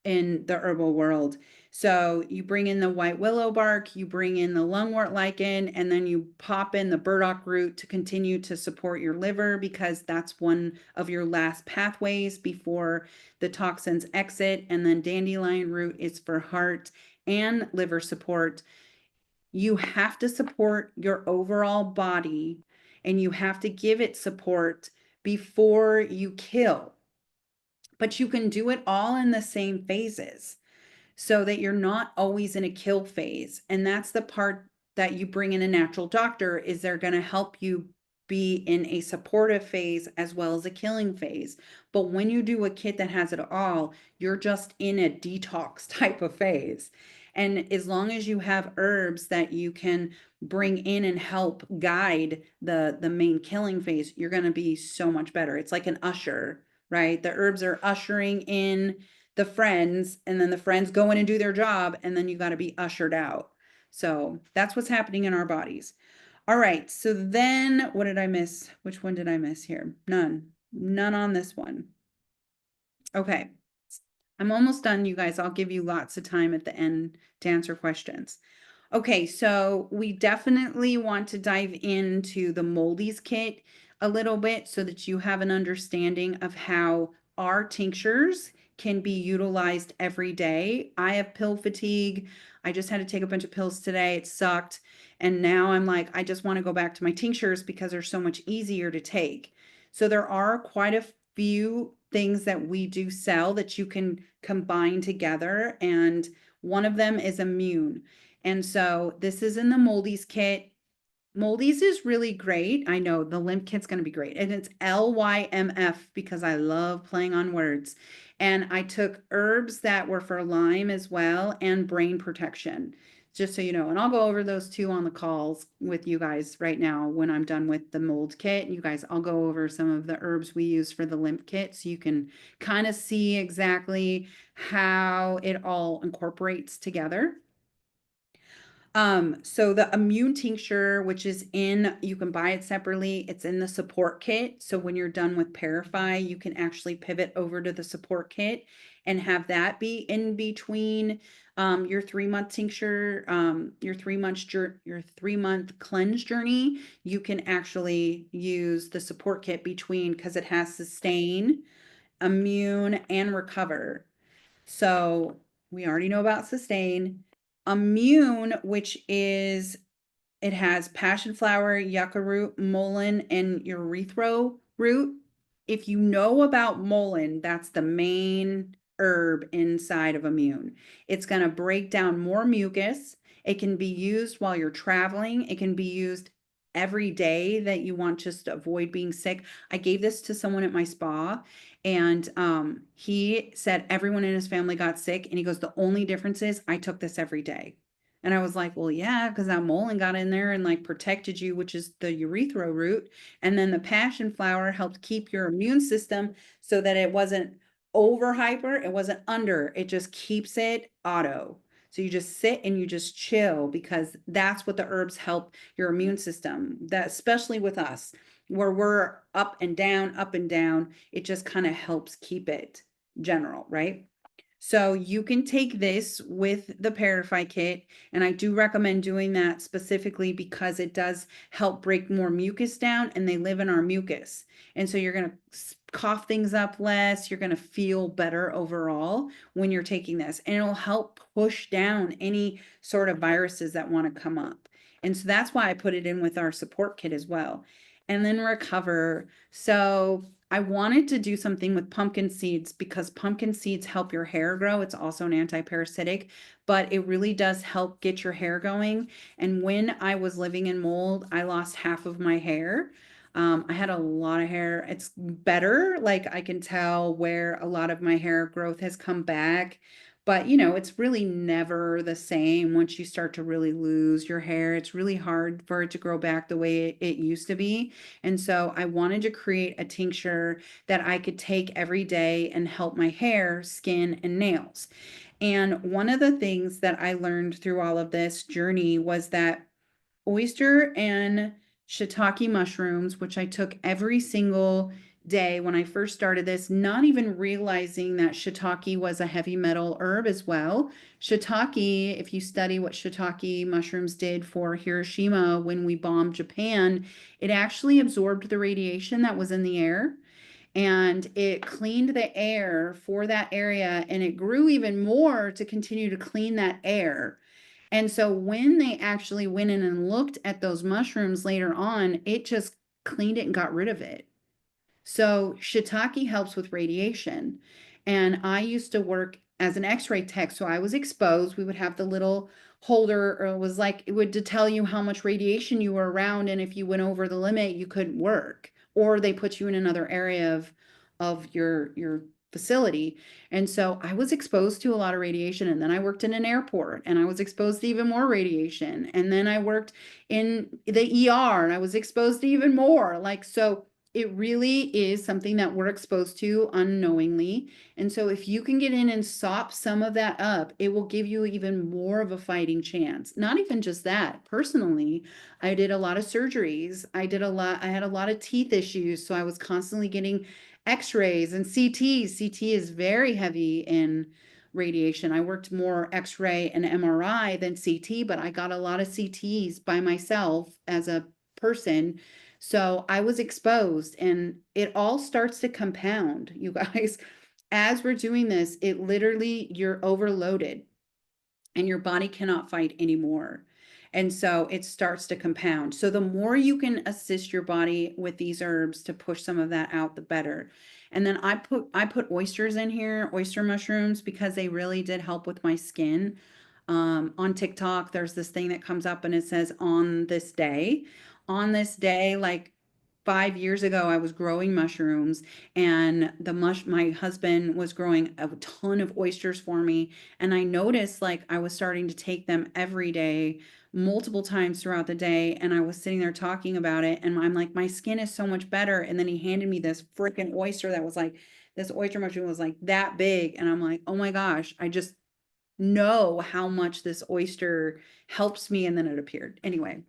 in the herbal world. So you bring in the white willow bark, you bring in the lungwort lichen, and then you pop in the burdock root to continue to support your liver, because that's one of your last pathways before the toxins exit. And then dandelion root is for heart and liver support. You have to support your overall body, and you have to give it support before you kill. But you can do it all in the same phases. so that you're not always in a kill phase. And that's the part that you bring in a natural doctor, is they're going to help you be in a supportive phase as well as a killing phase. But when you do a kit that has it all, you're just in a detox type of phase. And as long as you have herbs that you can bring in and help guide the main killing phase, you're going to be so much better. It's like an usher, right? The herbs are ushering in the friends, and then the friends go in and do their job, and then you got to be ushered out. So that's what's happening in our bodies. All right, so then what did I miss? Which one did I miss here? None on this one. Okay, I'm almost done, you guys. I'll give you lots of time at the end to answer questions. Okay, so we definitely want to dive into the Moldies kit a little bit so that you have an understanding of how our tinctures can be utilized every day. I have pill fatigue. I just had to take a bunch of pills today. It sucked. And now I'm like, I just want to go back to my tinctures because they're so much easier to take. So there are quite a few things that we do sell that you can combine together. And one of them is Immune. And so this is in the Moldies kit. Moldies is really great. I know the lymph kit's going to be great. And it's LYMF because I love playing on words. And I took herbs that were for Lyme as well and brain protection, just so you know. And I'll go over those two on the calls with you guys right now when I'm done with the mold kit. You guys, I'll go over some of the herbs we use for the lymph kit so you can kind of see exactly how it all incorporates together. So the Immune tincture, which is in, you can buy it separately. It's in the support kit. So when you're done with Parify, you can actually pivot over to the support kit and have that be in between your 3-month tincture, your 3-month cleanse journey. You can actually use the support kit between, because it has Sustain, Immune, and Recover. So we already know about Sustain. Immune, which is, it has passion flower, yucca root, mullein, and urethro root. If you know about mullein, that's the main herb inside of Immune. It's going to break down more mucus. It can be used while you're traveling. It can be used every day that you want just to avoid being sick. I gave this to someone at my spa, and he said everyone in his family got sick, and he goes, the only difference is I took this every day. And I was like, well, yeah, because that mullein got in there and like protected you, which is the urethro root. And then the passion flower helped keep your immune system so that it wasn't over hyper, it wasn't under, it just keeps it auto. So you just sit and you just chill, because that's what the herbs help your immune system. That, especially with us, where we're up and down, it just kind of helps keep it general, right? So you can take this with the Parify kit, and I do recommend doing that specifically because it does help break more mucus down, and they live in our mucus. And so you're going to cough things up less, you're going to feel better overall when you're taking this, and it'll help push down any sort of viruses that want to come up. And so that's why I put it in with our support kit as well. And then Recover. So I wanted to do something with pumpkin seeds because pumpkin seeds help your hair grow. It's also an anti-parasitic, but it really does help get your hair going. And when I was living in mold, I lost half of my hair. I had a lot of hair. It's better. Like, I can tell where a lot of my hair growth has come back. But, you know, it's really never the same once you start to really lose your hair. It's really hard for it to grow back the way it used to be. And so I wanted to create a tincture that I could take every day and help my hair, skin, and nails. And one of the things that I learned through all of this journey was that oyster and shiitake mushrooms, which I took every single day when I first started this, not even realizing that shiitake was a heavy metal herb as well. Shiitake, if you study what shiitake mushrooms did for Hiroshima when we bombed Japan, it actually absorbed the radiation that was in the air, and it cleaned the air for that area, and it grew even more to continue to clean that air. And so when they actually went in and looked at those mushrooms later on, it just cleaned it and got rid of it. So shiitake helps with radiation. And I used to work as an x-ray tech. So I was exposed. We would have the little holder, or it was like, it would to tell you how much radiation you were around. And if you went over the limit, you couldn't work, or they put you in another area of your facility. And so I was exposed to a lot of radiation. And then I worked in an airport and I was exposed to even more radiation. And then I worked in the ER and I was exposed to even more. Like, so it really is something that we're exposed to unknowingly. And so if you can get in and sop some of that up, it will give you even more of a fighting chance. Not even just that. Personally, I did a lot of surgeries. I had a lot of teeth issues. So I was constantly getting x-rays and CTs. CT is very heavy in radiation. I worked more x-ray and MRI than CT, but I got a lot of CTs by myself as a person. So I was exposed, and it all starts to compound, you guys. As we're doing this, it literally, you're overloaded and your body cannot fight anymore. And so it starts to compound. So the more you can assist your body with these herbs to push some of that out, the better. And then I put oysters in here, oyster mushrooms, because they really did help with my skin. On TikTok, there's this thing that comes up and it says on this day, like 5 years ago, I was growing mushrooms, and my husband was growing a ton of oysters for me. And I noticed like I was starting to take them every day, multiple times throughout the day. And I was sitting there talking about it. And I'm like, my skin is so much better. And then he handed me this freaking oyster that was like, this oyster mushroom was like that big. And I'm like, oh my gosh, I just know how much this oyster helps me. And then it appeared. Anyway,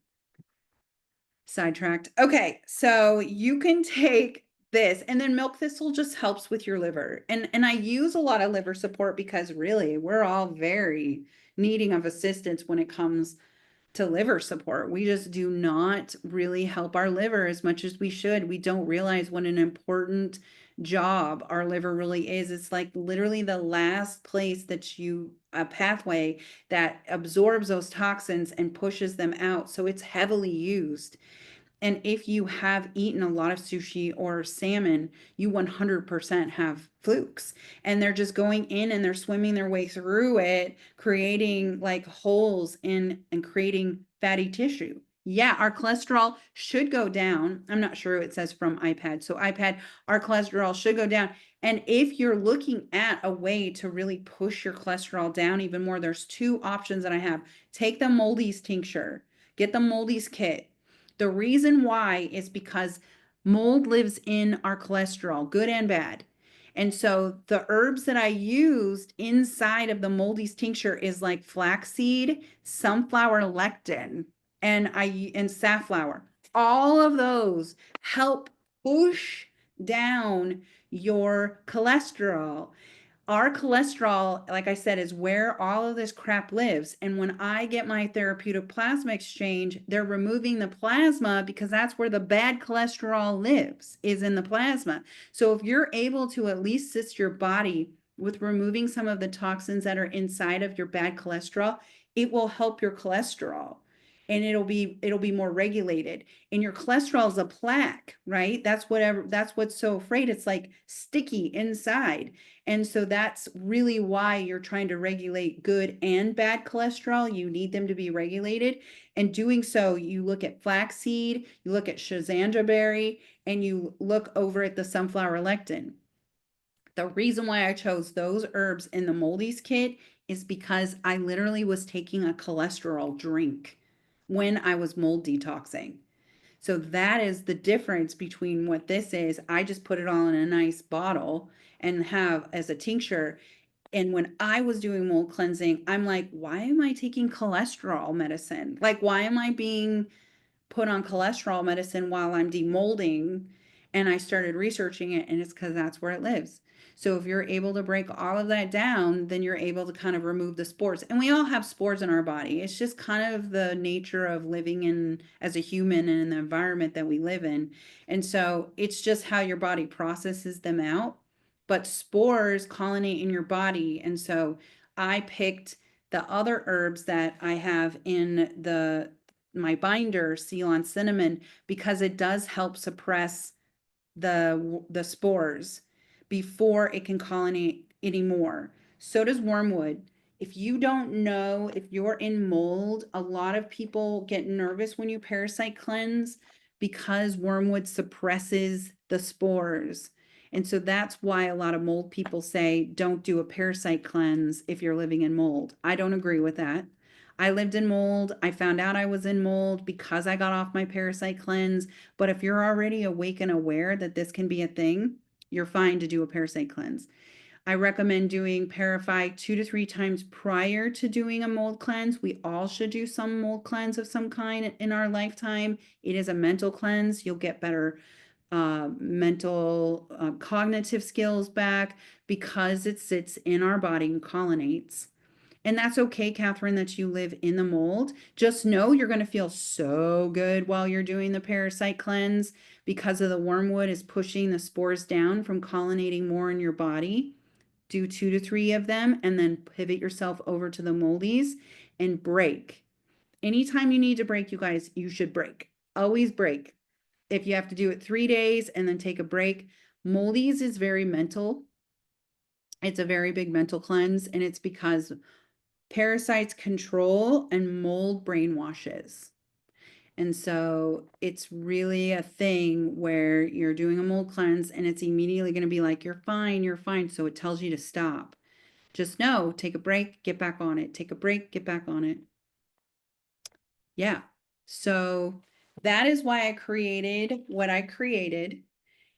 sidetracked. Okay, so you can take this, and then milk thistle just helps with your liver. And I use a lot of liver support because really we're all very needing of assistance when it comes to liver support. We just do not really help our liver as much as we should. We don't realize what an important job our liver really is. It's like literally the last place that a pathway that absorbs those toxins and pushes them out. So it's heavily used. And if you have eaten a lot of sushi or salmon, you 100% have flukes. And they're just going in and they're swimming their way through it, creating like holes in and creating fatty tissue. Yeah, our cholesterol should go down. I'm not sure it says from iPad. So iPad, our cholesterol should go down. And if you're looking at a way to really push your cholesterol down even more, there's 2 options that I have. Take the Moldy's tincture, get the Moldy's kit. The reason why is because mold lives in our cholesterol, good and bad. And so the herbs that I used inside of the Moldy's tincture is like flaxseed, sunflower lectin, and safflower. All of those help push down your cholesterol. Our cholesterol, like I said, is where all of this crap lives. And when I get my therapeutic plasma exchange, they're removing the plasma because that's where the bad cholesterol lives, is in the plasma. So if you're able to at least assist your body with removing some of the toxins that are inside of your bad cholesterol, it will help your cholesterol. And it'll be more regulated. And your cholesterol is a plaque, right? That's what's so afraid. It's like sticky inside. And so that's really why you're trying to regulate good and bad cholesterol. You need them to be regulated. And doing so, you look at flaxseed, you look at schizandra berry, and you look over at the sunflower lectin. The reason why I chose those herbs in the Moldy's kit is because I literally was taking a cholesterol drink when I was mold detoxing. So that is the difference between what this is. I just put it all in a nice bottle and have as a tincture. And when I was doing mold cleansing, I'm like, why am I taking cholesterol medicine? Like, why am I being put on cholesterol medicine while I'm demolding? And I started researching it, and it's because that's where it lives. So if you're able to break all of that down, then you're able to kind of remove the spores. And we all have spores in our body. It's just kind of the nature of living in as a human and in the environment that we live in. And so it's just how your body processes them out. But spores colonate in your body. And so I picked the other herbs that I have in my binder, Ceylon cinnamon, because it does help suppress the spores before it can colonate anymore. So does wormwood. If you don't know if you're in mold, a lot of people get nervous when you parasite cleanse because wormwood suppresses the spores. And so that's why a lot of mold people say don't do a parasite cleanse if you're living in mold. I don't agree with that. I lived in mold. I found out I was in mold because I got off my parasite cleanse. But if you're already awake and aware that this can be a thing, you're fine to do a parasite cleanse. I recommend doing Parify 2 to 3 times prior to doing a mold cleanse. We all should do some mold cleanse of some kind in our lifetime. It is a mental cleanse. You'll get better mental cognitive skills back because it sits in our body and collonates. And that's okay, Catherine, that you live in the mold. Just know you're going to feel so good while you're doing the parasite cleanse because of the wormwood is pushing the spores down from collonating more in your body. Do 2 to 3 of them and then pivot yourself over to the moldies and break. Anytime you need to break, you guys, you should break. Always break. If you have to do it 3 days and then take a break, moldies is very mental. It's a very big mental cleanse, and it's because parasites control and mold brainwashes. And so it's really a thing where you're doing a mold cleanse and it's immediately going to be like, you're fine, you're fine. So it tells you to stop. Just know, take a break, get back on it. Take a break, get back on it. Yeah. So that is why I created what I created.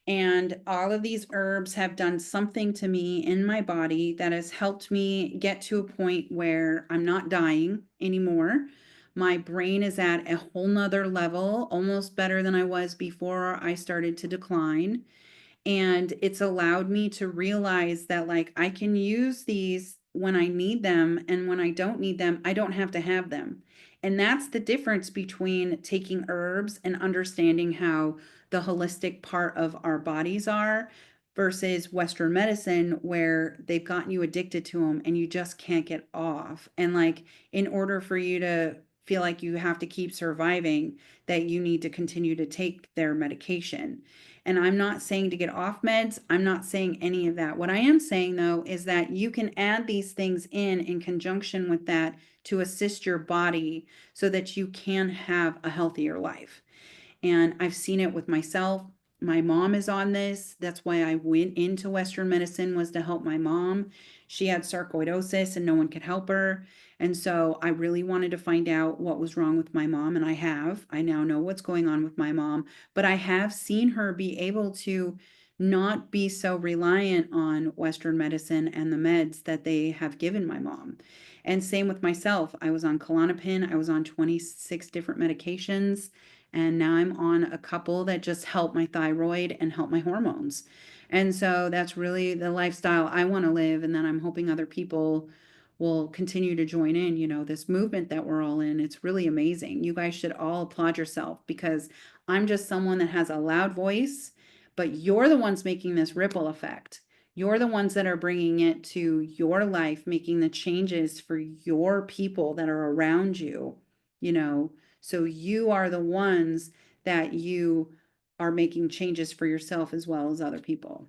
And all of these herbs have done something to me in my body that has helped me get to a point where I'm not dying anymore. My brain is at a whole nother level, almost better than I was before I started to decline. And it's allowed me to realize that like I can use these when I need them, and when I don't need them, I don't have to have them. And that's the difference between taking herbs and understanding how the holistic part of our bodies are versus Western medicine, where they've gotten you addicted to them and you just can't get off. And like, in order for you to feel like you have to keep surviving, that you need to continue to take their medication. And I'm not saying to get off meds. I'm not saying any of that. What I am saying, though, is that you can add these things in conjunction with that to assist your body so that you can have a healthier life. And I've seen it with myself. My mom is on this. That's why I went into Western medicine, was to help my mom. She had sarcoidosis and no one could help her. And so I really wanted to find out what was wrong with my mom. And I have. I now know what's going on with my mom. But I have seen her be able to not be so reliant on Western medicine and the meds that they have given my mom. And same with myself. I was on Klonopin. I was on 26 different medications. And now I'm on a couple that just help my thyroid and help my hormones. And so that's really the lifestyle I want to live. And then I'm hoping other people will continue to join in, this movement that we're all in. It's really amazing. You guys should all applaud yourself, because I'm just someone that has a loud voice, but you're the ones making this ripple effect. You're the ones that are bringing it to your life, making the changes for your people that are around you, so you are the ones that you are making changes for yourself as well as other people.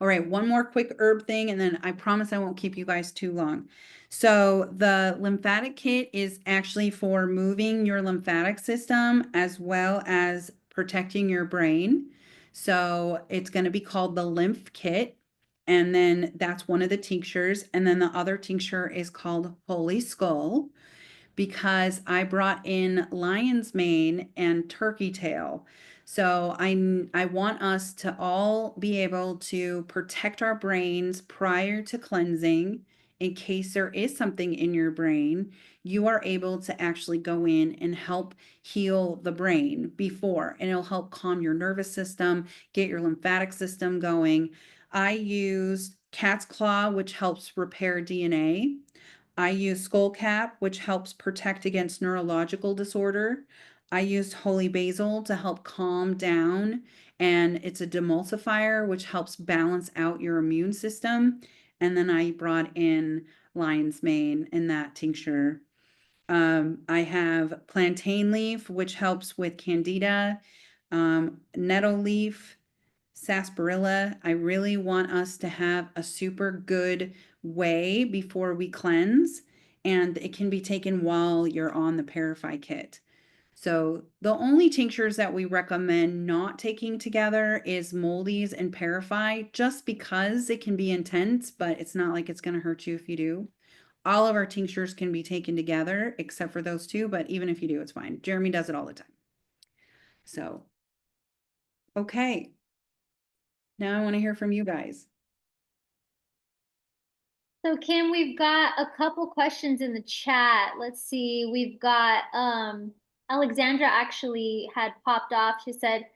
All right, one more quick herb thing, and then I promise I won't keep you guys too long. So the lymphatic kit is actually for moving your lymphatic system as well as protecting your brain. So it's going to be called the lymph kit. And then that's one of the tinctures. And then the other tincture is called Holy Skull, because I brought in lion's mane and turkey tail. So I want us to all be able to protect our brains prior to cleansing. In case there is something in your brain, you are able to actually go in and help heal the brain before, and it'll help calm your nervous system, get your lymphatic system going. I used cat's claw, which helps repair DNA. I use skullcap, which helps protect against neurological disorder. I used holy basil to help calm down, and it's a demulsifier, which helps balance out your immune system. And then I brought in lion's mane in that tincture. I have plantain leaf, which helps with candida, nettle leaf, sarsaparilla. I really want us to have a super good way before we cleanse, and it can be taken while you're on the Parify kit. So the only tinctures that we recommend not taking together is Moldy's and Parify, just because it can be intense, but it's not like it's going to hurt you if you do. All of our tinctures can be taken together except for those two, but even if you do, it's fine. Jeremy does it all the time. So, okay. Now I want to hear from you guys. So Kim, we've got a couple questions in the chat. Let's see. We've got Alexandra actually had popped off. She said,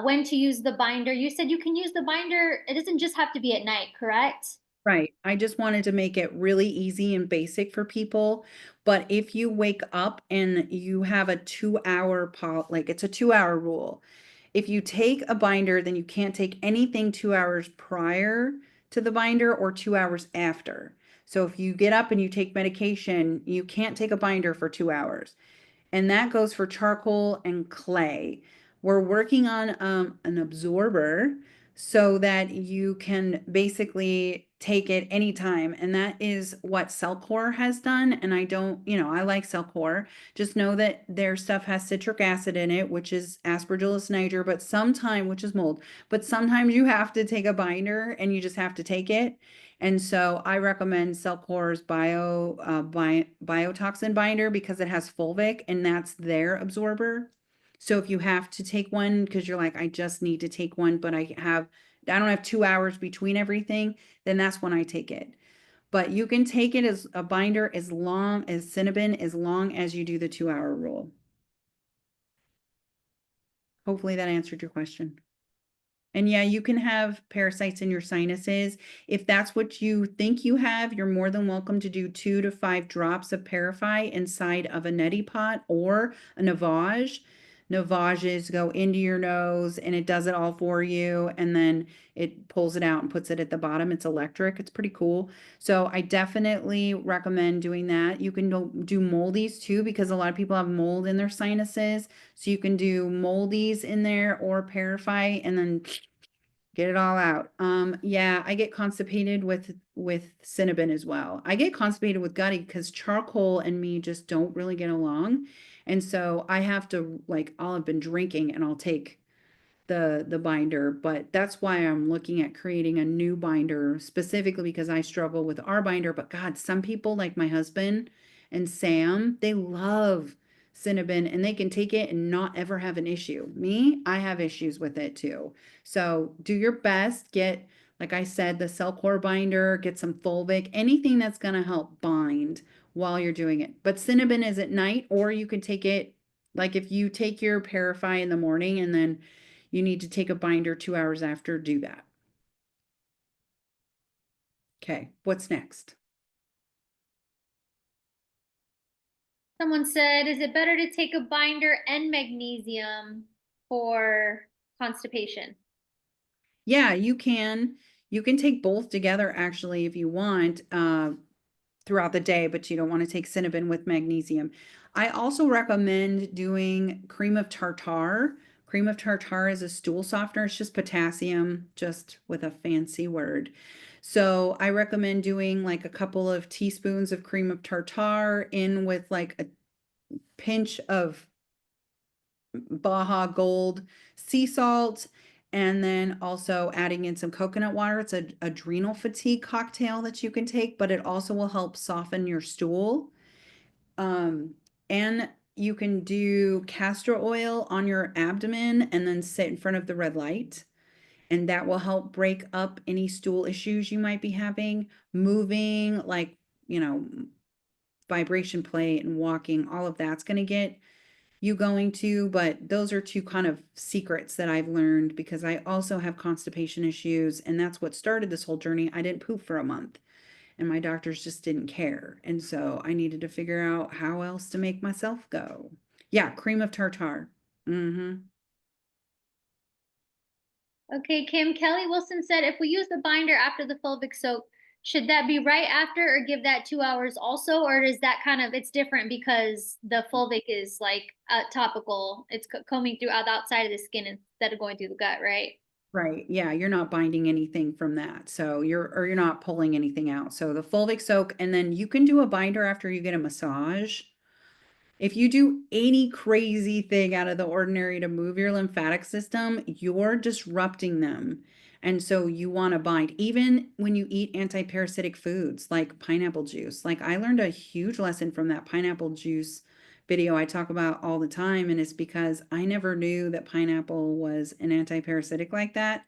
when to use the binder. You said you can use the binder. It doesn't just have to be at night, correct? Right. I just wanted to make it really easy and basic for people. But if you wake up and you have a 2-hour like it's a 2-hour rule. If you take a binder, then you can't take anything 2 hours prior to the binder or 2 hours after. So if you get up and you take medication, you can't take a binder for 2 hours. And that goes for charcoal and clay. We're working on an absorber so that you can basically take it anytime. And that is what Cellcore has done. And I don't, I like Cellcore. Just know that their stuff has citric acid in it, which is Aspergillus niger, but sometimes, which is mold, but sometimes you have to take a binder and you just have to take it. And so I recommend Cellcore's biotoxin binder because it has fulvic and that's their absorber. So if you have to take one because you're like, I just need to take one, but I don't have 2 hours between everything, then that's when I take it. But you can take it as a binder as long as Cinnabon, as long as you do the 2-hour rule. Hopefully that answered your question. And yeah, you can have parasites in your sinuses. If that's what you think you have, you're more than welcome to do 2 to 5 drops of Parify inside of a neti pot or a Navage. Navages go into your nose and it does it all for you. And then it pulls it out and puts it at the bottom. It's electric. It's pretty cool. So I definitely recommend doing that. You can do Moldy's too, because a lot of people have mold in their sinuses. So you can do Moldy's in there or Parify and then get it all out. Yeah, I get constipated with Cinnabon as well. I get constipated with Gutty because charcoal and me just don't really get along. And so I have to, like, I'll have been drinking and I'll take the binder, but that's why I'm looking at creating a new binder specifically because I struggle with our binder. But God, some people like my husband and Sam, they love Cinnabon and they can take it and not ever have an issue. Me, I have issues with it too. So do your best, get, like I said, the Cellcore binder, get some fulvic, anything that's going to help bind while you're doing it. But Cinnabon is at night, or you can take it, like if you take your Parify in the morning and then you need to take a binder 2 hours after, do that. Okay, what's next? Someone said, is it better to take a binder and magnesium for constipation? Yeah, you can. You can take both together actually if you want throughout the day, but you don't want to take Cinnabon with magnesium. I also recommend doing cream of tartar. Cream of tartar is a stool softener. It's just potassium, just with a fancy word. So I recommend doing like a couple of teaspoons of cream of tartar in with like a pinch of Baja Gold sea salt, and then also adding in some coconut water. It's an adrenal fatigue cocktail that you can take, but it also will help soften your stool. And you can do castor oil on your abdomen and then sit in front of the red light. And that will help break up any stool issues you might be having. Moving, like, vibration plate and walking, all of that's going to get you going to, but those are two kind of secrets that I've learned because I also have constipation issues, and that's what started this whole journey. I didn't poop for a month and my doctors just didn't care. And so I needed to figure out how else to make myself go. Yeah, cream of tartar. Okay, Kim, Kelly Wilson said, if we use the binder after the fulvic soak, should that be right after or give that 2 hours also? Or is that kind of, it's different because the fulvic is like topical. It's combing throughout the outside of the skin instead of going through the gut, right? Right, yeah, you're not binding anything from that, so you're not pulling anything out. So the fulvic soak, and then you can do a binder after you get a massage. If you do any crazy thing out of the ordinary to move your lymphatic system, you're disrupting them. And so you want to bind, even when you eat anti-parasitic foods like pineapple juice. Like I learned a huge lesson from that pineapple juice video I talk about all the time. And it's because I never knew that pineapple was an anti-parasitic like that.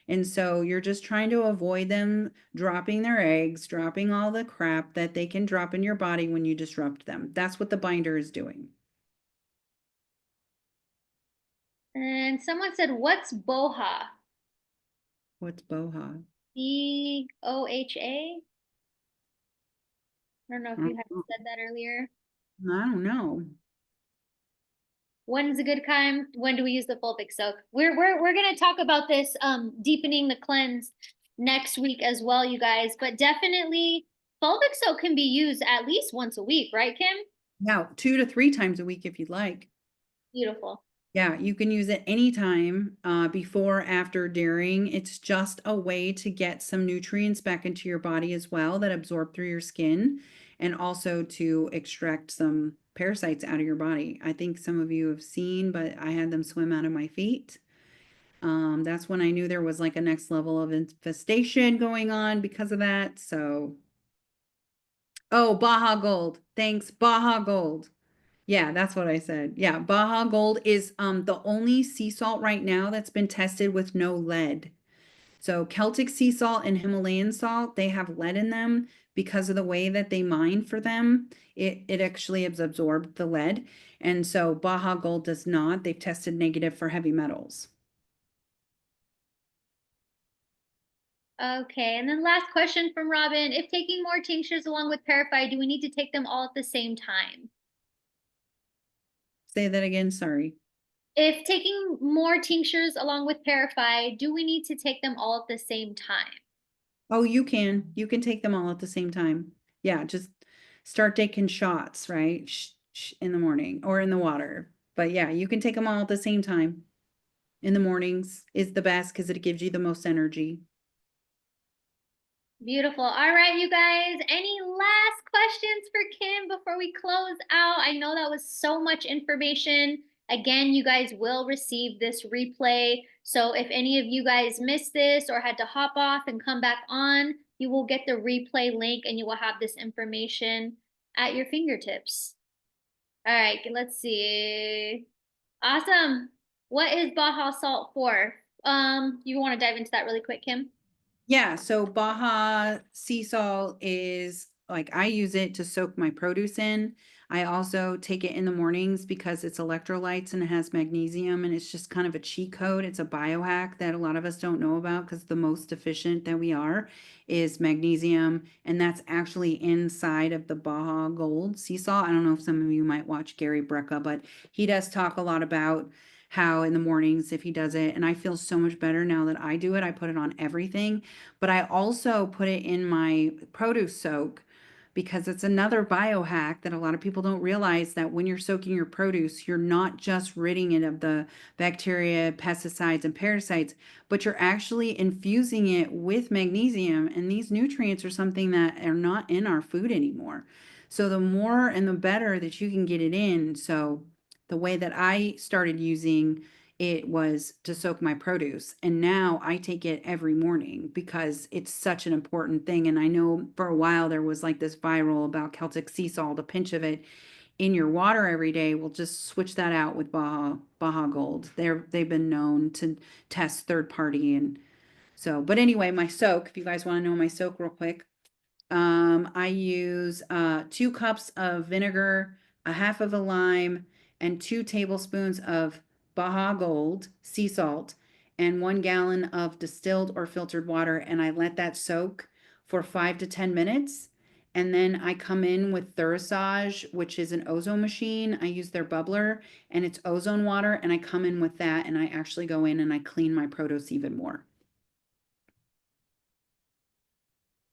And so you're just trying to avoid them dropping their eggs, dropping all the crap that they can drop in your body when you disrupt them. That's what the binder is doing. And someone said, what's BOHA? What's BOHA? BOHA? I don't know if you had I said that earlier. don't know. When's a good time? When do we use the fulvic soak? We're gonna talk about this deepening the cleanse next week as well, you guys. But definitely fulvic soak can be used at least once a week, right, Kim? Yeah, 2 to 3 times a week if you'd like. Beautiful. Yeah, you can use it anytime, before, after, during. It's just a way to get some nutrients back into your body as well that absorb through your skin, and also to extract some parasites out of your body. I think some of you have seen, but I had them swim out of my feet. That's when I knew there was like a next level of infestation going on because of that. So, oh, Baja Gold. Thanks, Baja Gold. Yeah, that's what I said. Yeah, Baja Gold is the only sea salt right now that's been tested with no lead. So Celtic sea salt and Himalayan salt, they have lead in them because of the way that they mine for them. It actually has absorbed the lead. And so Baja Gold does not. They've tested negative for heavy metals. Okay, and then last question from Robin. If taking more tinctures along with Parafide, do we need to take them all at the same time? Say that again, sorry. If taking more tinctures along with Parafide, do we need to take them all at the same time? Oh, you can. You can take them all at the same time. Yeah, just start taking shots, right? In the morning or in the water. But yeah, you can take them all at the same time. In the mornings is the best because it gives you the most energy. Beautiful. All right, you guys. Any last questions for Kim before we close out? I know that was so much information. Again, you guys will receive this replay. So if any of you guys missed this or had to hop off and come back on, you will get the replay link and you will have this information at your fingertips. All right, let's see. Awesome. What is Baja salt for? You want to dive into that really quick, Kim? Yeah, so Baja sea salt is like I use it to soak my produce in. I also take it in the mornings because it's electrolytes and it has magnesium, and it's just kind of a cheat code. It's a biohack that a lot of us don't know about because the most deficient that we are is magnesium, and that's actually inside of the Baja Gold sea salt. I don't know if some of you might watch Gary Brecka, but he does talk a lot about how in the mornings if he does it, and I feel so much better now that I do it. I put it on everything, but I also put it in my produce soak because it's another biohack that a lot of people don't realize, that when you're soaking your produce, you're not just ridding it of the bacteria, pesticides, and parasites, but you're actually infusing it with magnesium, and these nutrients are something that are not in our food anymore. So the more and the better that you can get it in. So the way that I started using it was to soak my produce. And now I take it every morning because it's such an important thing. And I know for a while there was like this viral about Celtic sea salt, a pinch of it in your water every day. We'll just switch that out with Baja Gold. They've been known to test third party. And so, but anyway, my soak, if you guys want to know my soak real quick, I use 2 cups of vinegar, a half of a lime, and 2 tablespoons of Baja Gold sea salt, and 1 gallon of distilled or filtered water, and I let that soak for 5 to 10 minutes. And then I come in with Therasage, which is an ozone machine. I use their bubbler, and it's ozone water, and I come in with that, and I actually go in and I clean my produce even more.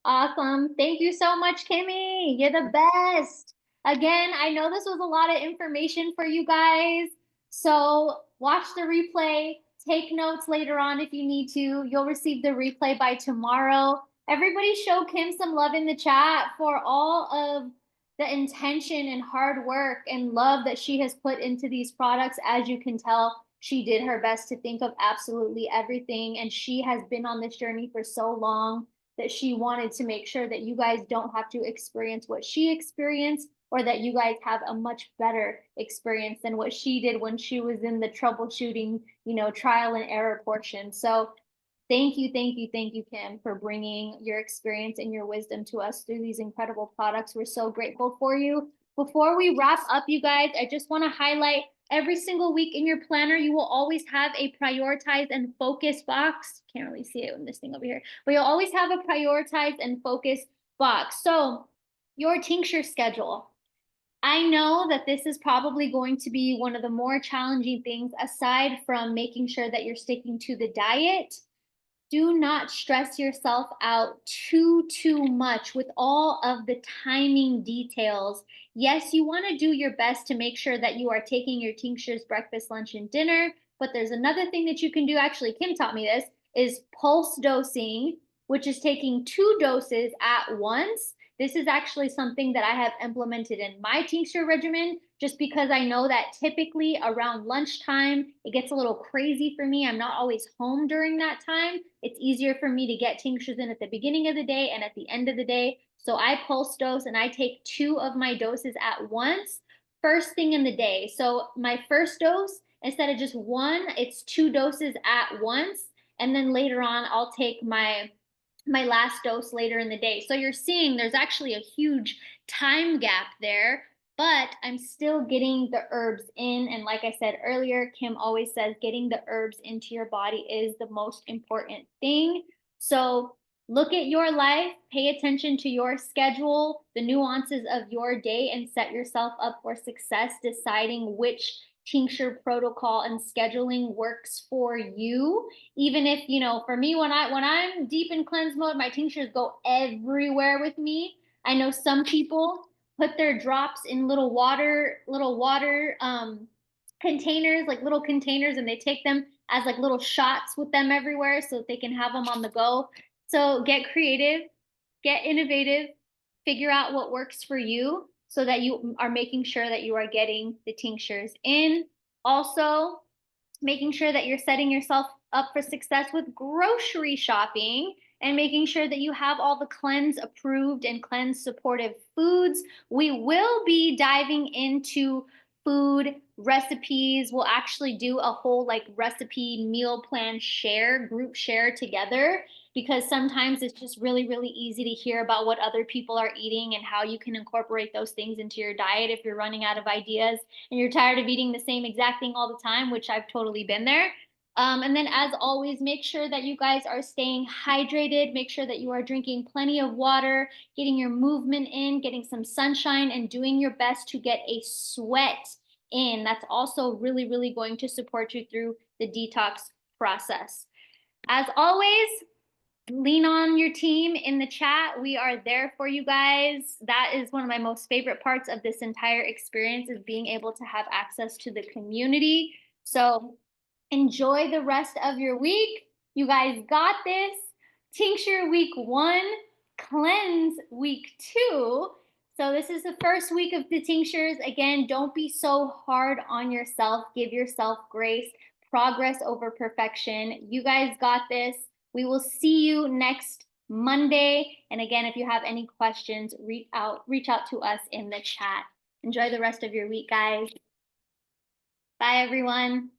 Awesome. Thank you so much, Kimmy. You're the best. Again, I know this was a lot of information for you guys. So watch the replay. Take notes later on if you need to. You'll receive the replay by tomorrow. Everybody show Kim some love in the chat for all of the intention and hard work and love that she has put into these products. As you can tell, she did her best to think of absolutely everything, and she has been on this journey for so long that she wanted to make sure that you guys don't have to experience what she experienced, or that you guys have a much better experience than what she did when she was in the troubleshooting, trial and error portion. So thank you, Kim, for bringing your experience and your wisdom to us through these incredible products. We're so grateful for you. Before we wrap up, you guys, I just want to highlight every single week in your planner, you will always have a prioritize and focus box. Can't really see it in this thing over here, but you'll always have a prioritize and focus box. So your tincture schedule. I know that this is probably going to be one of the more challenging things, aside from making sure that you're sticking to the diet. Do not stress yourself out too much with all of the timing details. Yes, you want to do your best to make sure that you are taking your tinctures breakfast, lunch, and dinner, but there's another thing that you can do. Actually, Kim taught me this, is pulse dosing, which is taking 2 doses at once. This is actually something that I have implemented in my tincture regimen, just because I know that typically around lunchtime, it gets a little crazy for me. I'm not always home during that time. It's easier for me to get tinctures in at the beginning of the day and at the end of the day. So I pulse dose and I take 2 of my doses at once, first thing in the day. So my first dose, instead of just 1, it's 2 doses at once. And then later on, I'll take my last dose later in the day. So you're seeing there's actually a huge time gap there, but I'm still getting the herbs in. And like I said earlier, Kim always says getting the herbs into your body is the most important thing. So look at your life, pay attention to your schedule, the nuances of your day, and set yourself up for success, deciding which tincture protocol and scheduling works for you. Even if, for me, when I'm deep in cleanse mode, my tinctures go everywhere with me. I know some people put their drops in little water containers, like little containers, and they take them as like little shots with them everywhere so that they can have them on the go. So get creative, get innovative, figure out what works for you, so that you are making sure that you are getting the tinctures in. Also, making sure that you're setting yourself up for success with grocery shopping and making sure that you have all the cleanse approved and cleanse supportive foods. We will be diving into food recipes. We'll actually do a whole recipe meal plan group share together, because sometimes it's just really easy to hear about what other people are eating and how you can incorporate those things into your diet if you're running out of ideas and you're tired of eating the same exact thing all the time, which I've totally been there. And then, as always, make sure that you guys are staying hydrated. Make sure that you are drinking plenty of water, getting your movement in, getting some sunshine, and doing your best to get a sweat in. That's also really going to support you through the detox process. As always, lean on your team in the chat. We are there for you guys. That is one of my most favorite parts of this entire experience, is being able to have access to the community. So enjoy the rest of your week. You guys got this. Tincture week 1, cleanse week 2. So this is the first week of the tinctures. Again, don't be so hard on yourself. Give yourself grace. Progress over perfection. You guys got this. We will see you next Monday. And again, if you have any questions, reach out to us in the chat. Enjoy the rest of your week, guys. Bye, everyone.